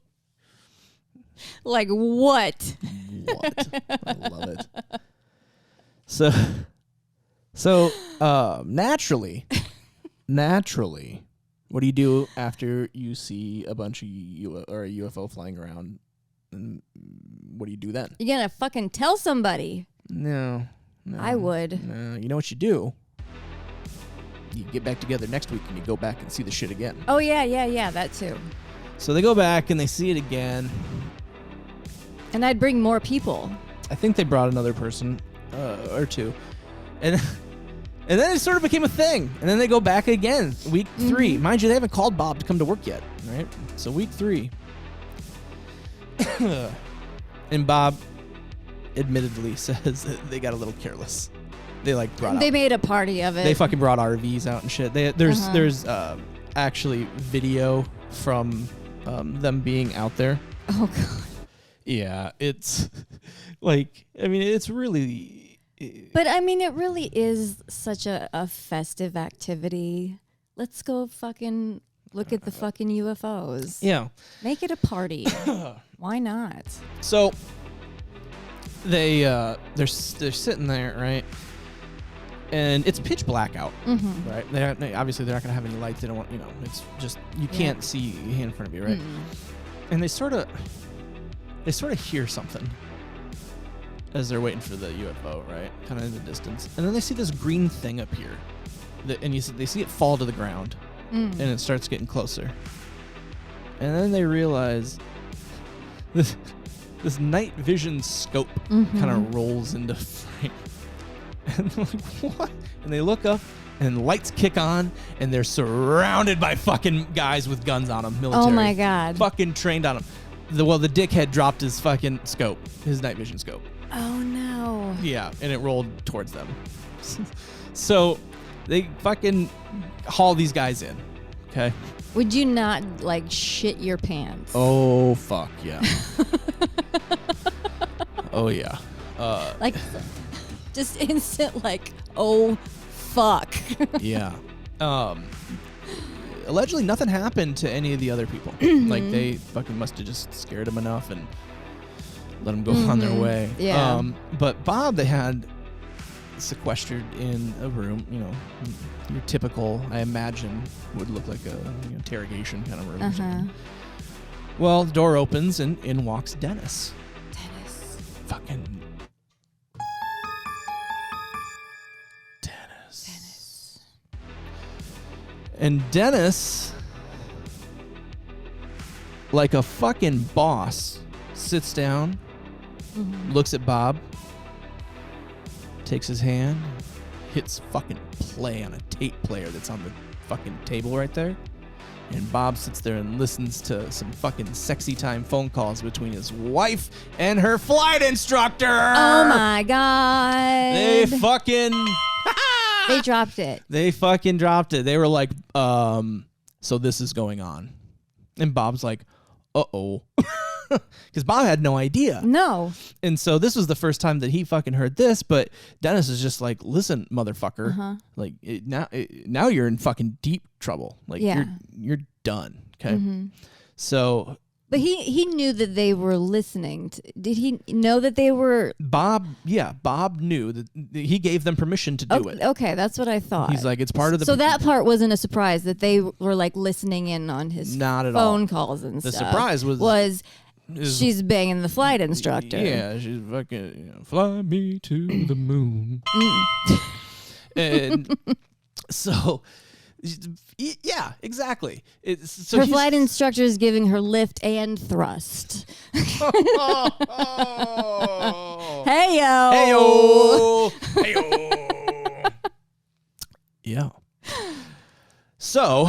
Like what? What? I love it. So naturally, what do you do after you see a bunch of or a UFO flying around? And what do you do then? You're gonna fucking tell somebody. No. I would. No, you know what you do? You get back together next week and you go back and see the shit again. Oh yeah, that too. So they go back and they see it again. And I'd bring more people. I think they brought another person or two. And then it sort of became a thing. And then they go back again, week 3. Mind you, they haven't called Bob to come to work yet, right? So week 3. And Bob admittedly says that they got a little careless. They made a party of it. They fucking brought RVs out and shit. There's actually video from them being out there. Oh god. Yeah, it's like, I mean, it's really. But I mean, it really is such a festive activity. Let's go fucking Look at the fucking UFOs. Yeah. Make it a party. Why not? So they're sitting there, right? And it's pitch black out, right? Obviously, they're not gonna have any lights. They don't want, it's just you can't see your hand in front of you, right? And they sort of hear something as they're waiting for the UFO, right? Kind of in the distance, and then they see this green thing appear, and they see it fall to the ground, and it starts getting closer, and then they realize this night vision scope kind of rolls into frame. And they're like, what? And they look up, and lights kick on, and they're surrounded by fucking guys with guns on them, military. Oh, my God. Fucking trained on them. The dickhead dropped his fucking scope, his night vision scope. Oh, no. Yeah, and it rolled towards them. So they fucking haul these guys in, okay? Would you not, shit your pants? Oh, fuck, yeah. Oh, yeah. Just instant, oh, fuck. Yeah. Allegedly, nothing happened to any of the other people. They fucking must have just scared them enough and let them go on their way. Yeah. But Bob, they had sequestered in a room, your typical, I imagine, would look like a interrogation kind of room. Or something. Well, the door opens and in walks Dennis. Fucking Dennis. And Dennis, like a fucking boss, sits down, looks at Bob, takes his hand, hits fucking play on a tape player that's on the fucking table right there. And Bob sits there and listens to some fucking sexy time phone calls between his wife and her flight instructor. Oh my God. They fucking... They dropped it. They fucking dropped it. They were like, so this is going on. And Bob's like, uh-oh. Because Bob had no idea. No. And so this was the first time that he fucking heard this, but Dennis is just like, listen, motherfucker. Now you're in fucking deep trouble. You're done. Okay. So... But he knew that they were listening. Did he know that they were... Bob knew that he gave them permission to do it. Okay, that's what I thought. He's like, it's part of the... So that part wasn't a surprise, that they were listening in on his phone calls and stuff. The surprise was she's banging the flight instructor. Yeah, she's fucking, fly me to the moon. And so... Yeah, exactly. Her flight instructor is giving her lift and thrust. Hey-yo. Hey-yo. Hey-yo. Yeah. So,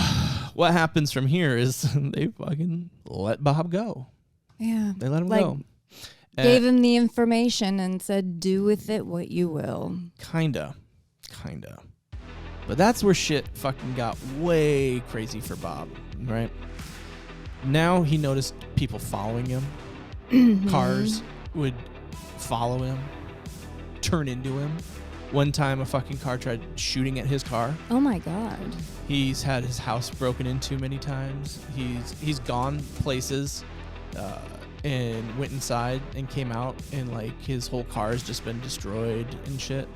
what happens from here is they fucking let Bob go. Yeah. They let him go. Gave him the information and said, do with it what you will. Kinda. But that's where shit fucking got way crazy for Bob, right? Now he noticed people following him. Cars would follow him, turn into him. One time a fucking car tried shooting at his car. Oh my God. He's had his house broken into many times. He's gone places and went inside and came out and his whole car has just been destroyed and shit.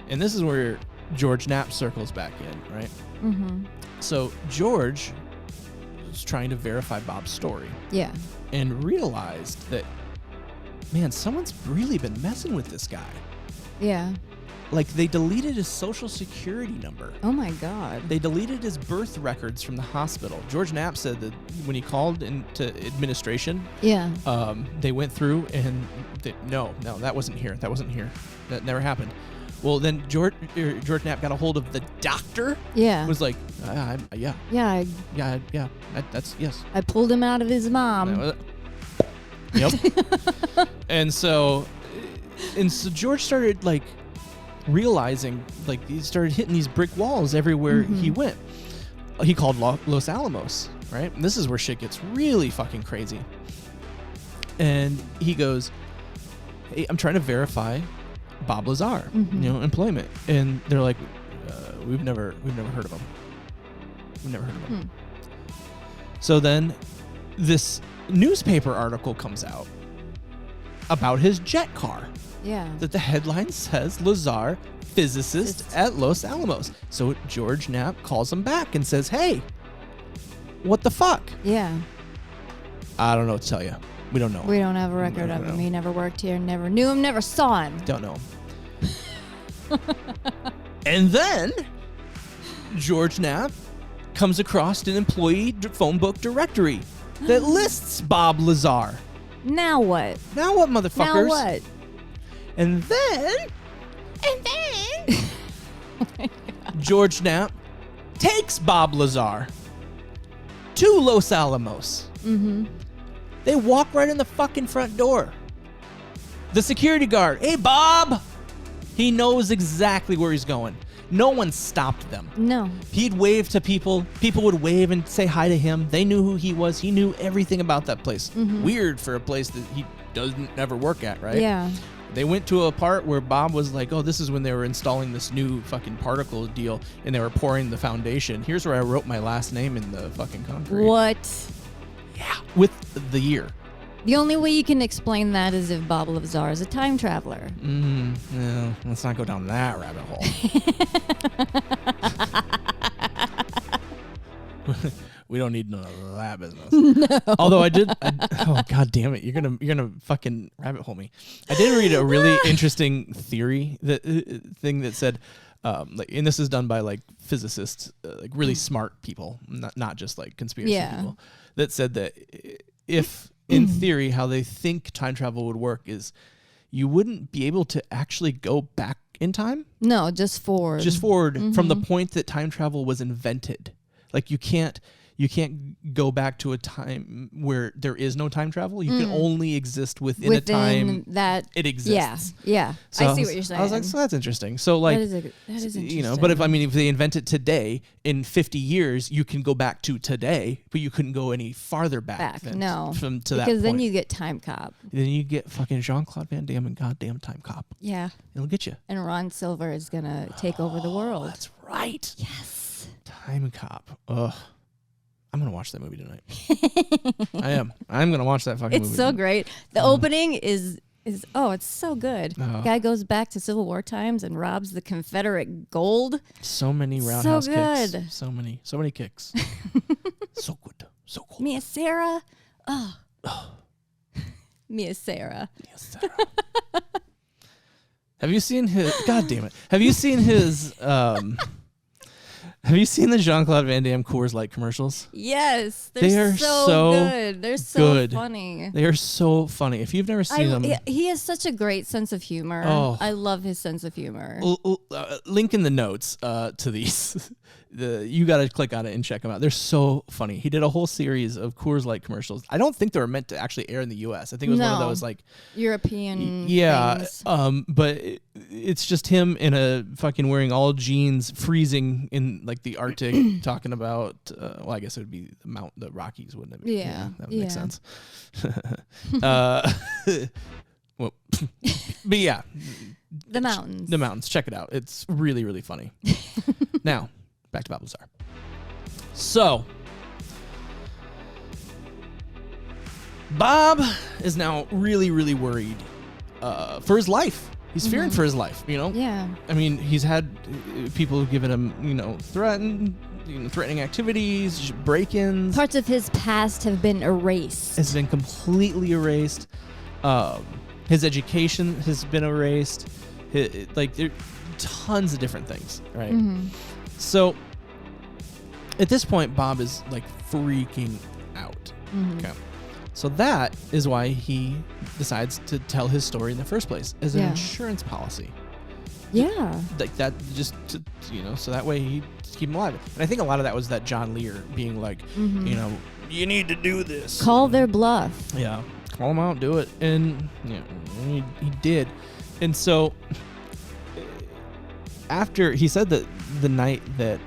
And this is where George Knapp circles back in, right? So George was trying to verify Bob's story. Yeah. And realized that, man, someone's really been messing with this guy. Yeah. They deleted his social security number. Oh my God. They deleted his birth records from the hospital. George Knapp said that when he called into administration, they went through and no, that wasn't here. That never happened. Well, then George Knapp got a hold of the doctor. Yeah. Was like, Yeah. That's yes. I pulled him out of his mom. Yep. And so George started realizing, he started hitting these brick walls everywhere he went. He called Los Alamos, right? And this is where shit gets really fucking crazy. And he goes, hey, I'm trying to verify Bob Lazar, employment. And they're like, we've never heard of him. We've never heard of him. So then this newspaper article comes out about his jet car. Yeah. That the headline says Lazar, physicist at Los Alamos. So George Knapp calls him back and says, hey, what the fuck? Yeah. I don't know what to tell you. We don't know. We don't have a record of him. He never worked here, never knew him, never saw him. Don't know him. And then George Knapp comes across an employee phone book directory that lists Bob Lazar. Now what? Now what, motherfuckers? Now what? And then George Knapp takes Bob Lazar to Los Alamos. Mm-hmm. They walk right in the fucking front door. The security guard, hey, Bob! He knows exactly where he's going. No one stopped them. No. He'd wave to people. People would wave and say hi to him. They knew who he was. He knew everything about that place. Mm-hmm. Weird for a place that he doesn't ever work at, right? Yeah. They went to a part where Bob was like, oh, this is when they were installing this new fucking particle deal and they were pouring the foundation. Here's where I wrote my last name in the fucking concrete. What? Yeah. With the year. The only way you can explain that is if Bob Lazar is a time traveler. No, let's not go down that rabbit hole. We don't need none of that business. No. Although oh god damn it, you're gonna fucking rabbit hole me. I did read a really interesting theory thing that said, and this is done by like physicists, like really smart people, not just like conspiracy people, that said that if in theory how they think time travel would work is you wouldn't be able to actually go back in time. No, just forward. Just forward from the point that time travel was invented. Like you can't go back to a time where there is no time travel. You can only exist within a time that it exists. Yeah. So I see what you're saying. I was like, so that's interesting. So like, that is interesting. You know, but if they invent it today, in 50 years, you can go back to today, but you couldn't go any farther back. No, to that point. Because then you get Time Cop. Then you get fucking Jean-Claude Van Damme and goddamn Time Cop. Yeah. It'll get you. And Ron Silver is gonna take over the world. That's right. Yes. Time Cop. Ugh. I'm going to watch that movie tonight. I am. I'm going to watch that fucking movie. It's so great. The opening is it's so good. Guy goes back to Civil War times and robs the Confederate gold. So many roundhouse kicks. Good. So many kicks. So good. So cool. Mia Sarah. Mia Sarah. Have you seen his God damn it. Have you seen his have you seen the Jean-Claude Van Damme Coors Light commercials? Yes. They are so good. They're so good. funny. They are so funny. If you've never seen them. He has such a great sense of humor. Oh. I love his sense of humor. Link in the notes to these. You got to click on it and check them out. They're so funny. He did a whole series of Coors Light commercials. I don't think they were meant to actually air in the U.S. I think it was one of those like European things. But it's just him in a fucking wearing all jeans, freezing in like the Arctic, talking about. Well, I guess it would be the Rockies, wouldn't it? Yeah, that would make sense. Well, but yeah, the mountains. The mountains. Check it out. It's really, really funny. Now, back to Bob Lazar. So, Bob is now really, really worried for his life. He's fearing for his life, you know? Yeah. I mean, he's had people giving him, threatening activities, break-ins. Parts of his past have been erased. It's been completely erased. His education has been erased. There are tons of different things, right? Mm-hmm. So, at this point, Bob is like freaking out. Mm-hmm. Okay. So that is why he decides to tell his story in the first place as an insurance policy. Yeah. Like that, just to, so that way he keep him alive. And I think a lot of that was that John Lear being like, you need to do this. Call their bluff. Yeah. Call him out, do it. And he did. And so after he said that the night that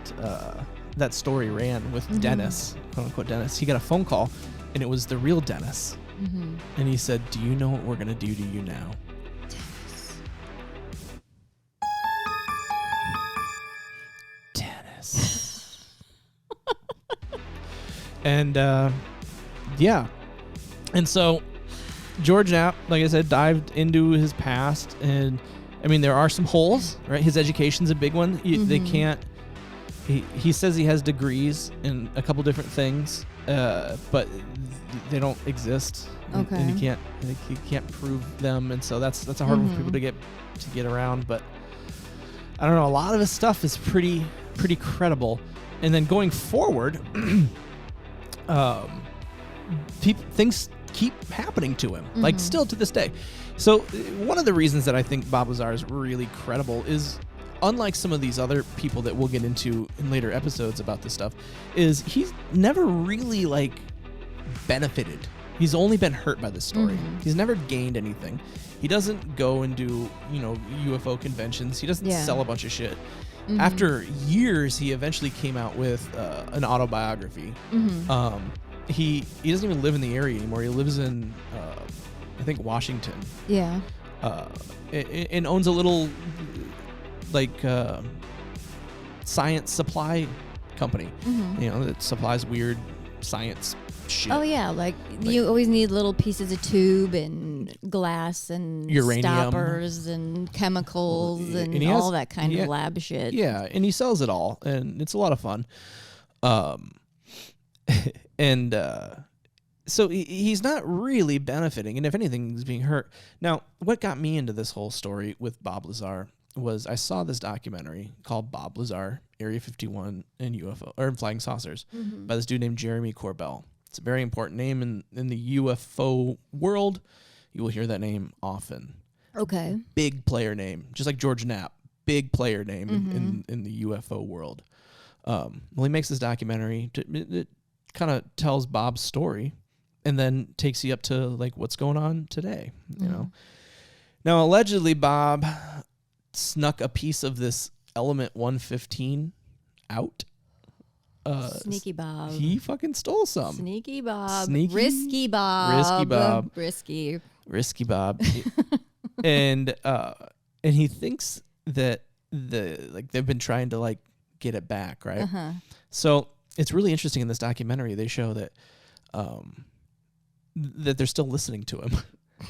that story ran with Dennis, quote unquote Dennis, he got a phone call and it was the real Dennis. Mm-hmm. And he said, do you know what we're going to do to you now? Dennis. And yeah. And so George Knapp, like I said, dived into his past, and I mean there are some holes, right? His education's a big one. They can't. He says he has degrees in a couple different things, but they don't exist. Okay. And he can't prove them, and so that's a hard one for people to get around. But I don't know. A lot of his stuff is pretty credible, and then going forward, things keep happening to him, like still to this day. So one of the reasons that I think Bob Lazar is really credible is, unlike some of these other people that we'll get into in later episodes about this stuff, is he's never really like benefited. He's only been hurt by this story. He's never gained anything. He doesn't go and do, UFO conventions. He doesn't sell a bunch of shit. After years, he eventually came out with an autobiography. He doesn't even live in the area anymore. He lives in, I think, Washington. Yeah. And owns a little, like, science supply company. That supplies weird science shit. Oh yeah, like you always need little pieces of tube and glass and uranium stoppers and chemicals and all that kind of lab shit. Yeah, and he sells it all, and it's a lot of fun. And so he's not really benefiting, and if anything, he's being hurt. Now, what got me into this whole story with Bob Lazar was I saw this documentary called Bob Lazar, Area 51 and UFO or Flying Saucers by this dude named Jeremy Corbell. It's a very important name in the UFO world. You will hear that name often. Okay. Big player name, just like George Knapp. Big player name in the UFO world. Well, he makes this documentary. It kind of tells Bob's story, and then takes you up to like what's going on today. You know. Now, allegedly, Bob snuck a piece of this element 115 out. Sneaky Bob. He fucking stole some. Sneaky Bob. Sneaky? Risky Bob. Risky Bob. Risky Bob. and he thinks that they've been trying to like get it back, right? So it's really interesting in this documentary. They show that that they're still listening to him.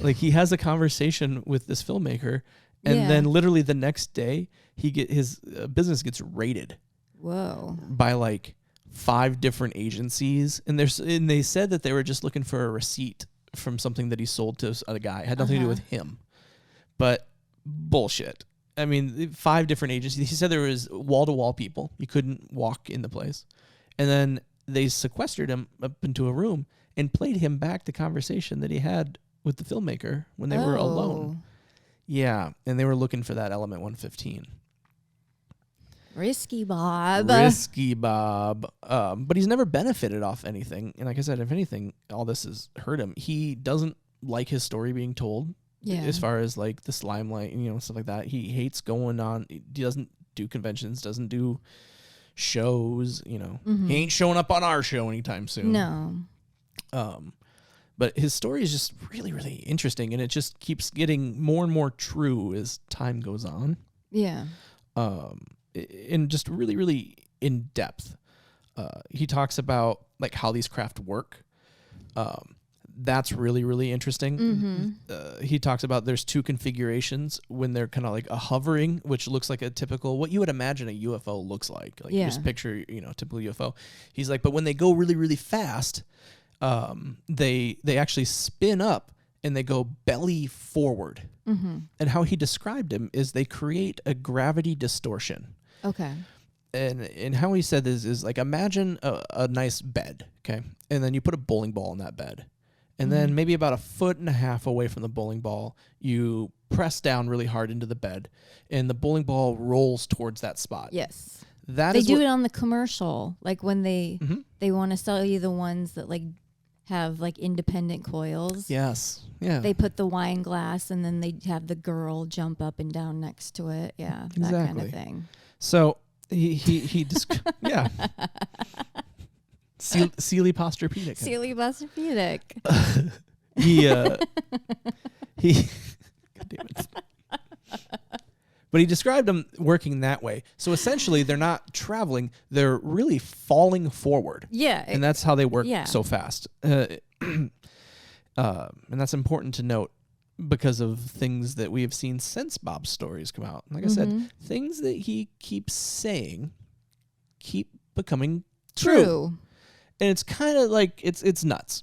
Like he has a conversation with this filmmaker, and then literally the next day his business gets raided. Whoa. By like 5 different agencies, and they said that they were just looking for a receipt from something that he sold to a guy. It had nothing to do with him. But bullshit. I mean, 5 different agencies. He said there was wall-to-wall people. You couldn't walk in the place. And then they sequestered him up into a room and played him back the conversation that he had with the filmmaker when they were alone. Yeah, and they were looking for that element 115. Risky Bob. But he's never benefited off anything. And like I said, if anything, all this has hurt him. He doesn't like his story being told. Yeah. As far as like this limelight and stuff like that. He hates going on. He doesn't do conventions, doesn't do shows, He ain't showing up on our show anytime soon. No. But his story is just really, really interesting, and it just keeps getting more and more true as time goes on. Yeah. And just really, really in depth. He talks about like how these craft work. That's really, really interesting. He talks about there's 2 configurations when they're kind of like a hovering, which looks like a typical, what you would imagine a UFO looks like. Like you just picture, typical UFO. He's like, but when they go really, really fast, they actually spin up and they go belly forward. And how he described him is they create a gravity distortion. Okay. And how he said this is like, imagine a nice bed, okay? And then you put a bowling ball in that bed. And then maybe about 1.5 feet away from the bowling ball, you press down really hard into the bed, and the bowling ball rolls towards that spot. Yes. They do it on the commercial, like when they want to sell you the ones that like have like independent coils. Yes. Yeah. They put the wine glass, and then they have the girl jump up and down next to it. Yeah. Exactly. That kind of thing. So he yeah. Sealy Posturpedic. Sealy Posturpedic. he God damn it. But he described them working that way. So essentially, they're not traveling; they're really falling forward. Yeah, and that's how they work yeah. so fast. And that's important to note because of things that we have seen since Bob's stories come out. Like I said, things that he keeps saying keep becoming true. And it's kind of like it's nuts.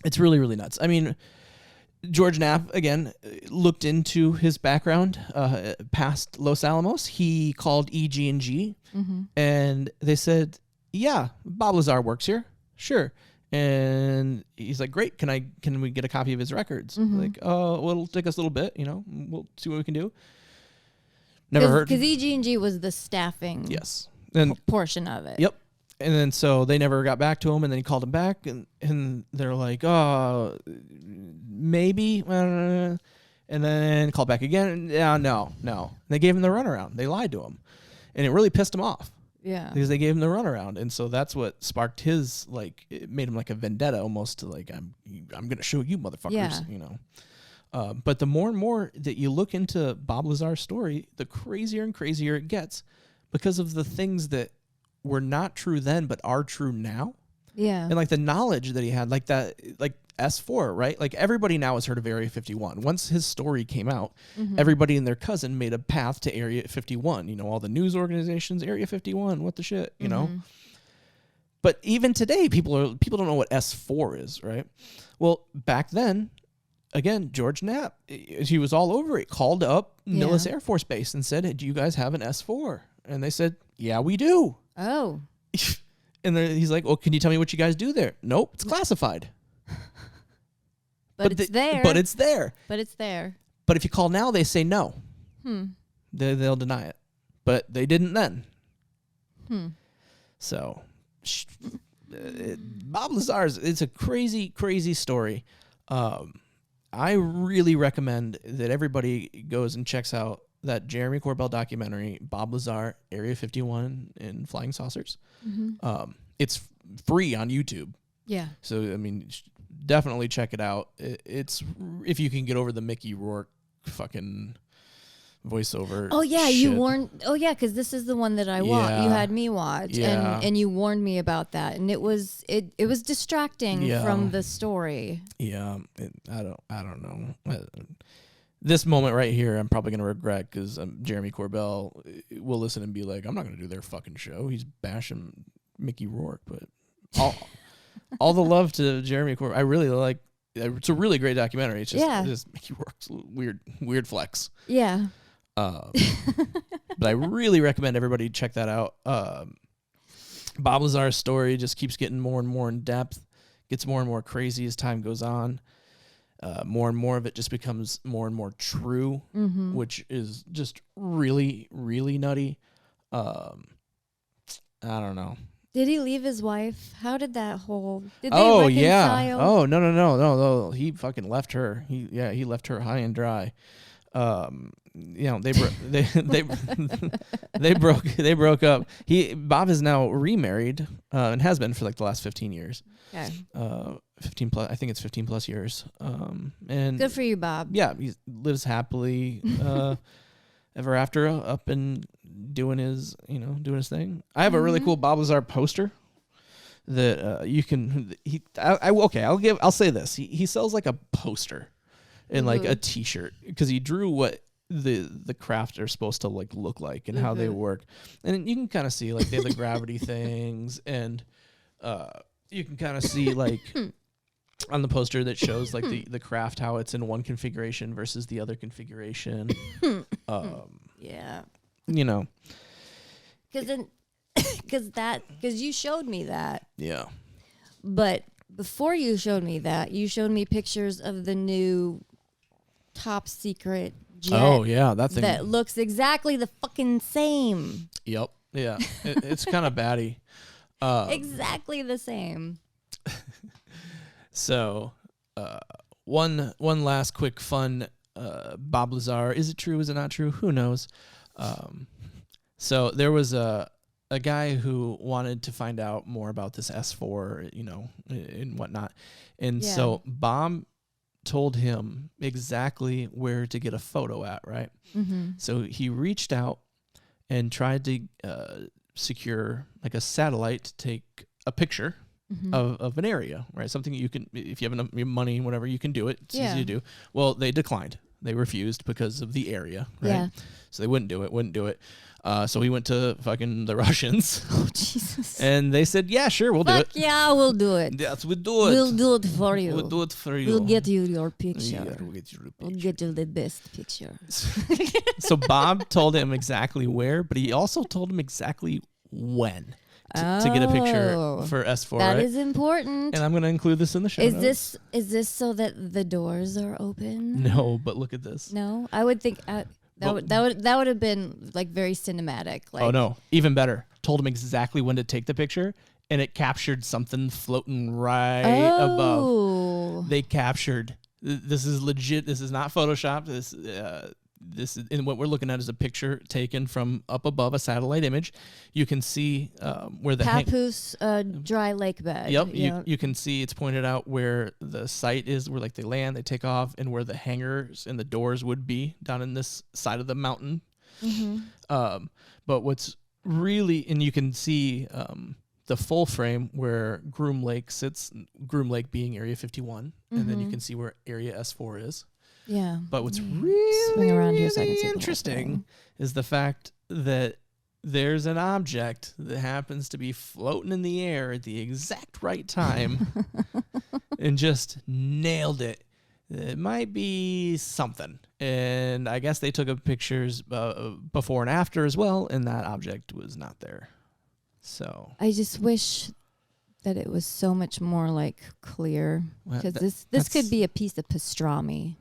It's really, really nuts. I mean, George Knapp, again, looked into his background past Los Alamos. He called EG&G, and they said, yeah, Bob Lazar works here. Sure. And he's like, great, can we get a copy of his records? Like, well, it'll take us a little bit, we'll see what we can do. Never heard. Because EG&G was the staffing portion of it. Yep. And then so they never got back to him, and then he called him back, and they're like, oh, maybe, and then called back again. Yeah, no. And they gave him the runaround. They lied to him, and it really pissed him off. Yeah. Because they gave him the runaround, and so that's what sparked his, like, it made him like a vendetta almost to like, I'm gonna show you motherfuckers, But the more and more that you look into Bob Lazar's story, the crazier and crazier it gets because of the things that were not true then but are true now. Yeah. And like the knowledge that he had, like that, like S4, right? Like everybody now has heard of Area 51. Once his story came out, everybody and their cousin made a path to Area 51. All the news organizations, Area 51, what the shit, But even today, people don't know what S4 is, right? Well, back then, again, George Knapp, he was all over it. Called up Nellis Air Force Base and said, hey, do you guys have an S4? And they said, yeah, we do. Oh. And then he's like, well, can you tell me what you guys do there? Nope, it's classified. But it's there. But it's there. But it's there. But if you call now, they say no. They'll deny it. But they didn't then. So, Bob Lazar's, it's a crazy, crazy story. I really recommend that everybody goes and checks out that Jeremy Corbell documentary, Bob Lazar, Area 51 and Flying Saucers. It's free on YouTube. Yeah. So, I mean, definitely check it out. It's, if you can get over the Mickey Rourke fucking voiceover. Oh, yeah, shit. you warned. Oh, yeah, because this is the one that I watched. Yeah. You had me watch, Yeah. and you warned me about that, and it was distracting from the story. Yeah, I don't know. This moment right here, I'm probably gonna regret because Jeremy Corbell will listen and be like, "I'm not gonna do their fucking show." He's bashing Mickey Rourke, but all the love to Jeremy Corbell. I really like. It's a really great documentary. It's just Mickey Rourke's weird flex. Yeah. But I really recommend everybody check that out. Bob Lazar's story just keeps getting more and more in depth, gets more and more crazy as time goes on. More and more of it just becomes more and more true, which is just really, really nutty. I don't know. Did he leave his wife? How did that whole? Did they reconcile? reconcile? Oh no. He fucking left her. He left her high and dry. They broke up. Bob is now remarried and has been for like the last 15 years. Okay. 15 plus. I think it's 15 plus years. And good for you, Bob. Yeah, he lives happily ever after, up and doing his thing. I have a really cool Bob Lazar poster that you can. I'll say this. He sells like a poster and like a T-shirt because he drew what the craft are supposed to like look like and how they work, and you can kind of see like they have the gravity things, and you can kind of see like on the poster that shows like the craft how it's in one configuration versus the other configuration. Yeah. Because you showed me that. Yeah. But before you showed me that, you showed me pictures of the new top secret jet. Oh yeah, that thing that looks exactly the fucking same. Yep. Yeah. It's kind of batty. Exactly the same. So, one last quick fun Bob Lazar. Is it true? Is it not true? Who knows? So there was a guy who wanted to find out more about this S4, and whatnot. And so Bob told him exactly where to get a photo at, right? So he reached out and tried to secure like a satellite to take a picture of an area, right? Something you can, if you have enough money, whatever, you can do it. It's easy to do. Well, they declined. They refused because of the area, right? Yeah. So they wouldn't do it. So he went to fucking the Russians. Oh, Jesus. And they said, yeah, sure, we'll do it. Yeah, we'll do it. Yes, we'll do it. We'll do it for you. We'll do it for you. We'll get you your picture. Yeah, we'll get you the We'll picture. get you the best picture. So Bob told him exactly where, but he also told him exactly when to get a picture for S4. That right? is important. And I'm going to include this in the show notes. Is this so that the doors are open? No, but look at this. No, I would think that would have been like very cinematic. Like, Oh no, even better. Told him exactly when to take the picture, and it captured something floating right above. They captured. This is legit. This is not Photoshop. This is, and what we're looking at is a picture taken from up above, a satellite image. You can see where the Papoose dry lake bed. Yep, you can see it's pointed out where the site is, where like they land, they take off, and where the hangars and the doors would be down in this side of the mountain. But what's really, and you can see the full frame where Groom Lake sits, Groom Lake being Area 51, and then you can see where Area S4 is. Yeah. But what's really, Swing around here so I can see the whole interesting thing. is the fact that there's an object that happens to be floating in the air at the exact right time and just nailed it. It might be something. And I guess they took pictures before and after as well, and that object was not there. So I just wish that it was so much more like clear, because this could be a piece of pastrami.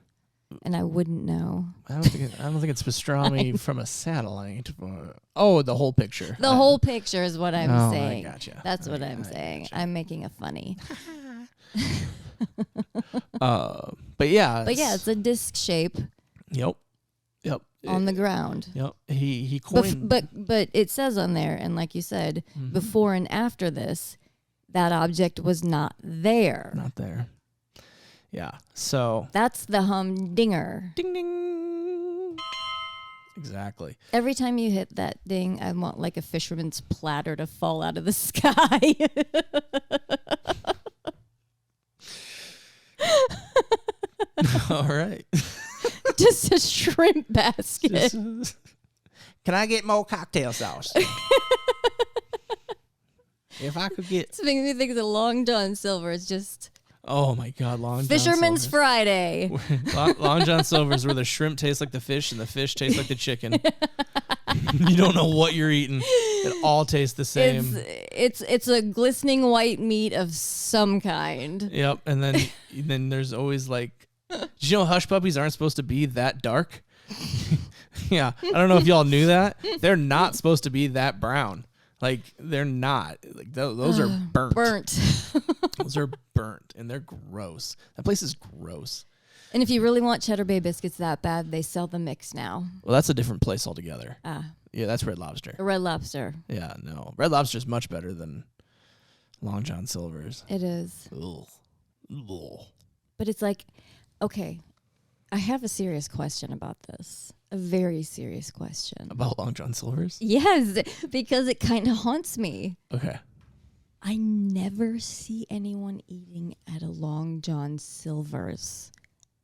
And I wouldn't know. I don't think it's pastrami from a satellite. Oh, the whole picture. The whole picture is what I'm saying. I gotcha. That's what I'm saying. Gotcha. I'm making a funny. But yeah, it's a disc shape. Yep. On the ground. Yep. He coined. But it says on there, and like you said, before and after this, that object was not there. Not there. Yeah. So that's the humdinger. Ding ding. Exactly. Every time you hit that ding, I want like a fisherman's platter to fall out of the sky. All right. Just a shrimp basket. Can I get more cocktail sauce? If I could get. It's making me think of the Long John Silver. It's just. Oh my God, Long John Fisherman's Silver's. Friday. Long John Silver's where the shrimp tastes like the fish and the fish tastes like the chicken. You don't know what you're eating. It all tastes the same. It's a glistening white meat of some kind. Yep, and then there's always like, did you know hush puppies aren't supposed to be that dark? Yeah, I don't know if y'all knew that. They're not supposed to be that brown. Like, they're not. Like, those are burnt. Those are burnt, and they're gross. That place is gross. And if you really want Cheddar Bay biscuits that bad, they sell the mix now. Well, that's a different place altogether. Ah. Yeah, that's Red Lobster. Red Lobster. Yeah, no. Red Lobster's much better than Long John Silver's. It is. Ugh. Ugh. But it's like, okay, I have a serious question about this. A very serious question. About Long John Silver's? Yes, because it kind of haunts me. Okay. I never see anyone eating at a Long John Silver's.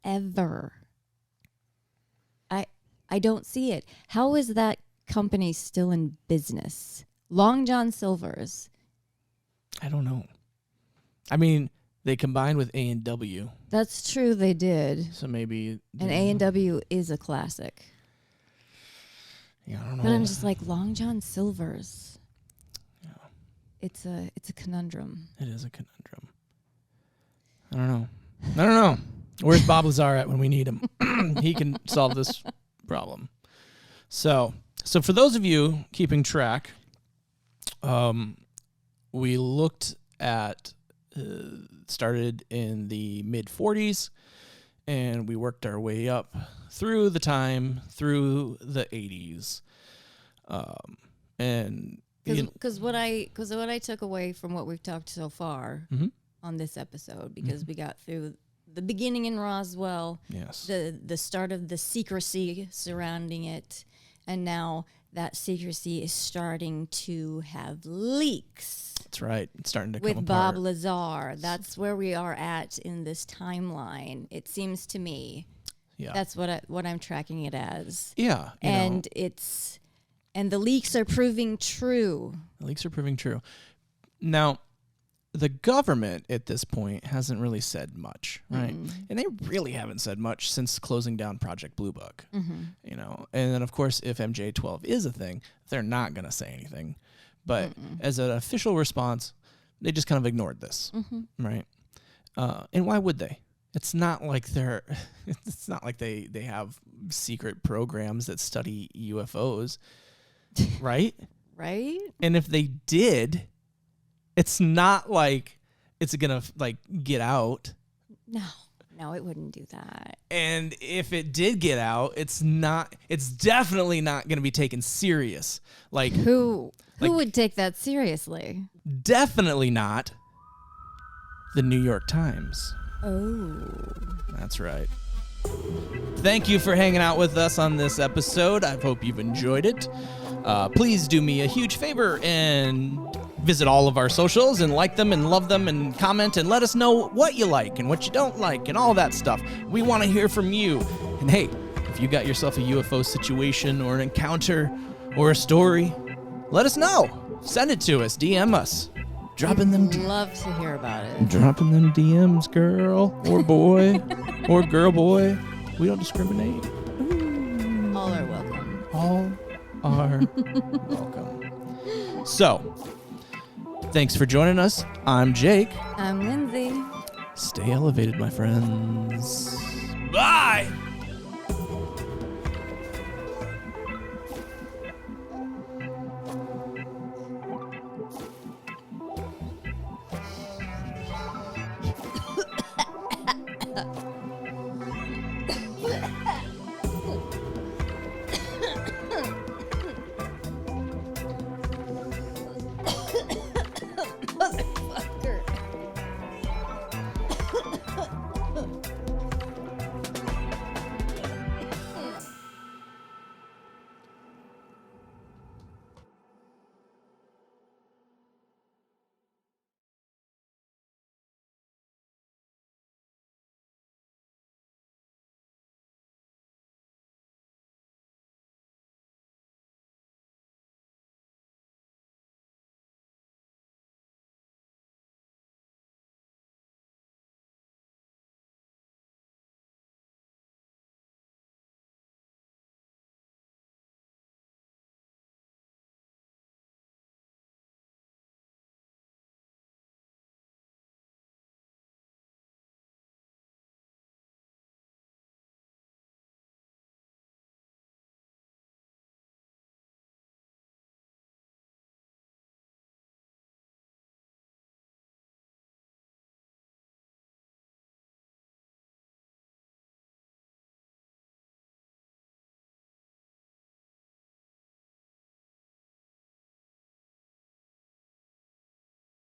Ever. I don't see it. How is that company still in business? Long John Silver's. I don't know. I mean, they combined with A&W. That's true, they did. So maybe. And A&W is a classic. Yeah, I don't know. But I'm just like, Long John Silver's. Yeah. It's a conundrum. It is a conundrum. I don't know. Where's Bob Lazar at when we need him? He can solve this problem. So for those of you keeping track, we looked at started in the mid 40s, and we worked our way up through the 80s, and because what I took away from what we've talked so far on this episode, because we got through the beginning in Roswell, Yes. the start of the secrecy surrounding it, and now that secrecy is starting to have leaks. That's right. It's starting to With come Bob apart. Lazar. That's where we are at in this timeline. It seems to me. Yeah. That's what I'm tracking it as. Yeah. And the leaks are proving true. The leaks are proving true. Now, the government at this point hasn't really said much, right? And they really haven't said much since closing down Project Blue Book. You know, and then of course, if MJ12 is a thing, they're not going to say anything. But as an official response, they just kind of ignored this, right? And why would they? It's not like it's not like they have secret programs that study UFOs, right? Right? And if they did, it's not like it's gonna like get out. No, it wouldn't do that. And if it did get out, it's definitely not gonna be taken serious. Like Who would take that seriously? definitely not the New York Times. Oh. That's right. Thank you for hanging out with us on this episode. I hope you've enjoyed it. Please do me a huge favor and visit all of our socials and like them and love them and comment and let us know what you like and what you don't like and all that stuff. We want to hear from you. And hey, if you got yourself a UFO situation or an encounter or a story, let us know. Send it to us. DM us. Dropping them Love to hear about it. Dropping them DMs, girl or boy or girl boy. We don't discriminate. All are welcome. All are welcome. So, thanks for joining us. I'm Jake. I'm Lindsay. Stay elevated, my friends. Bye!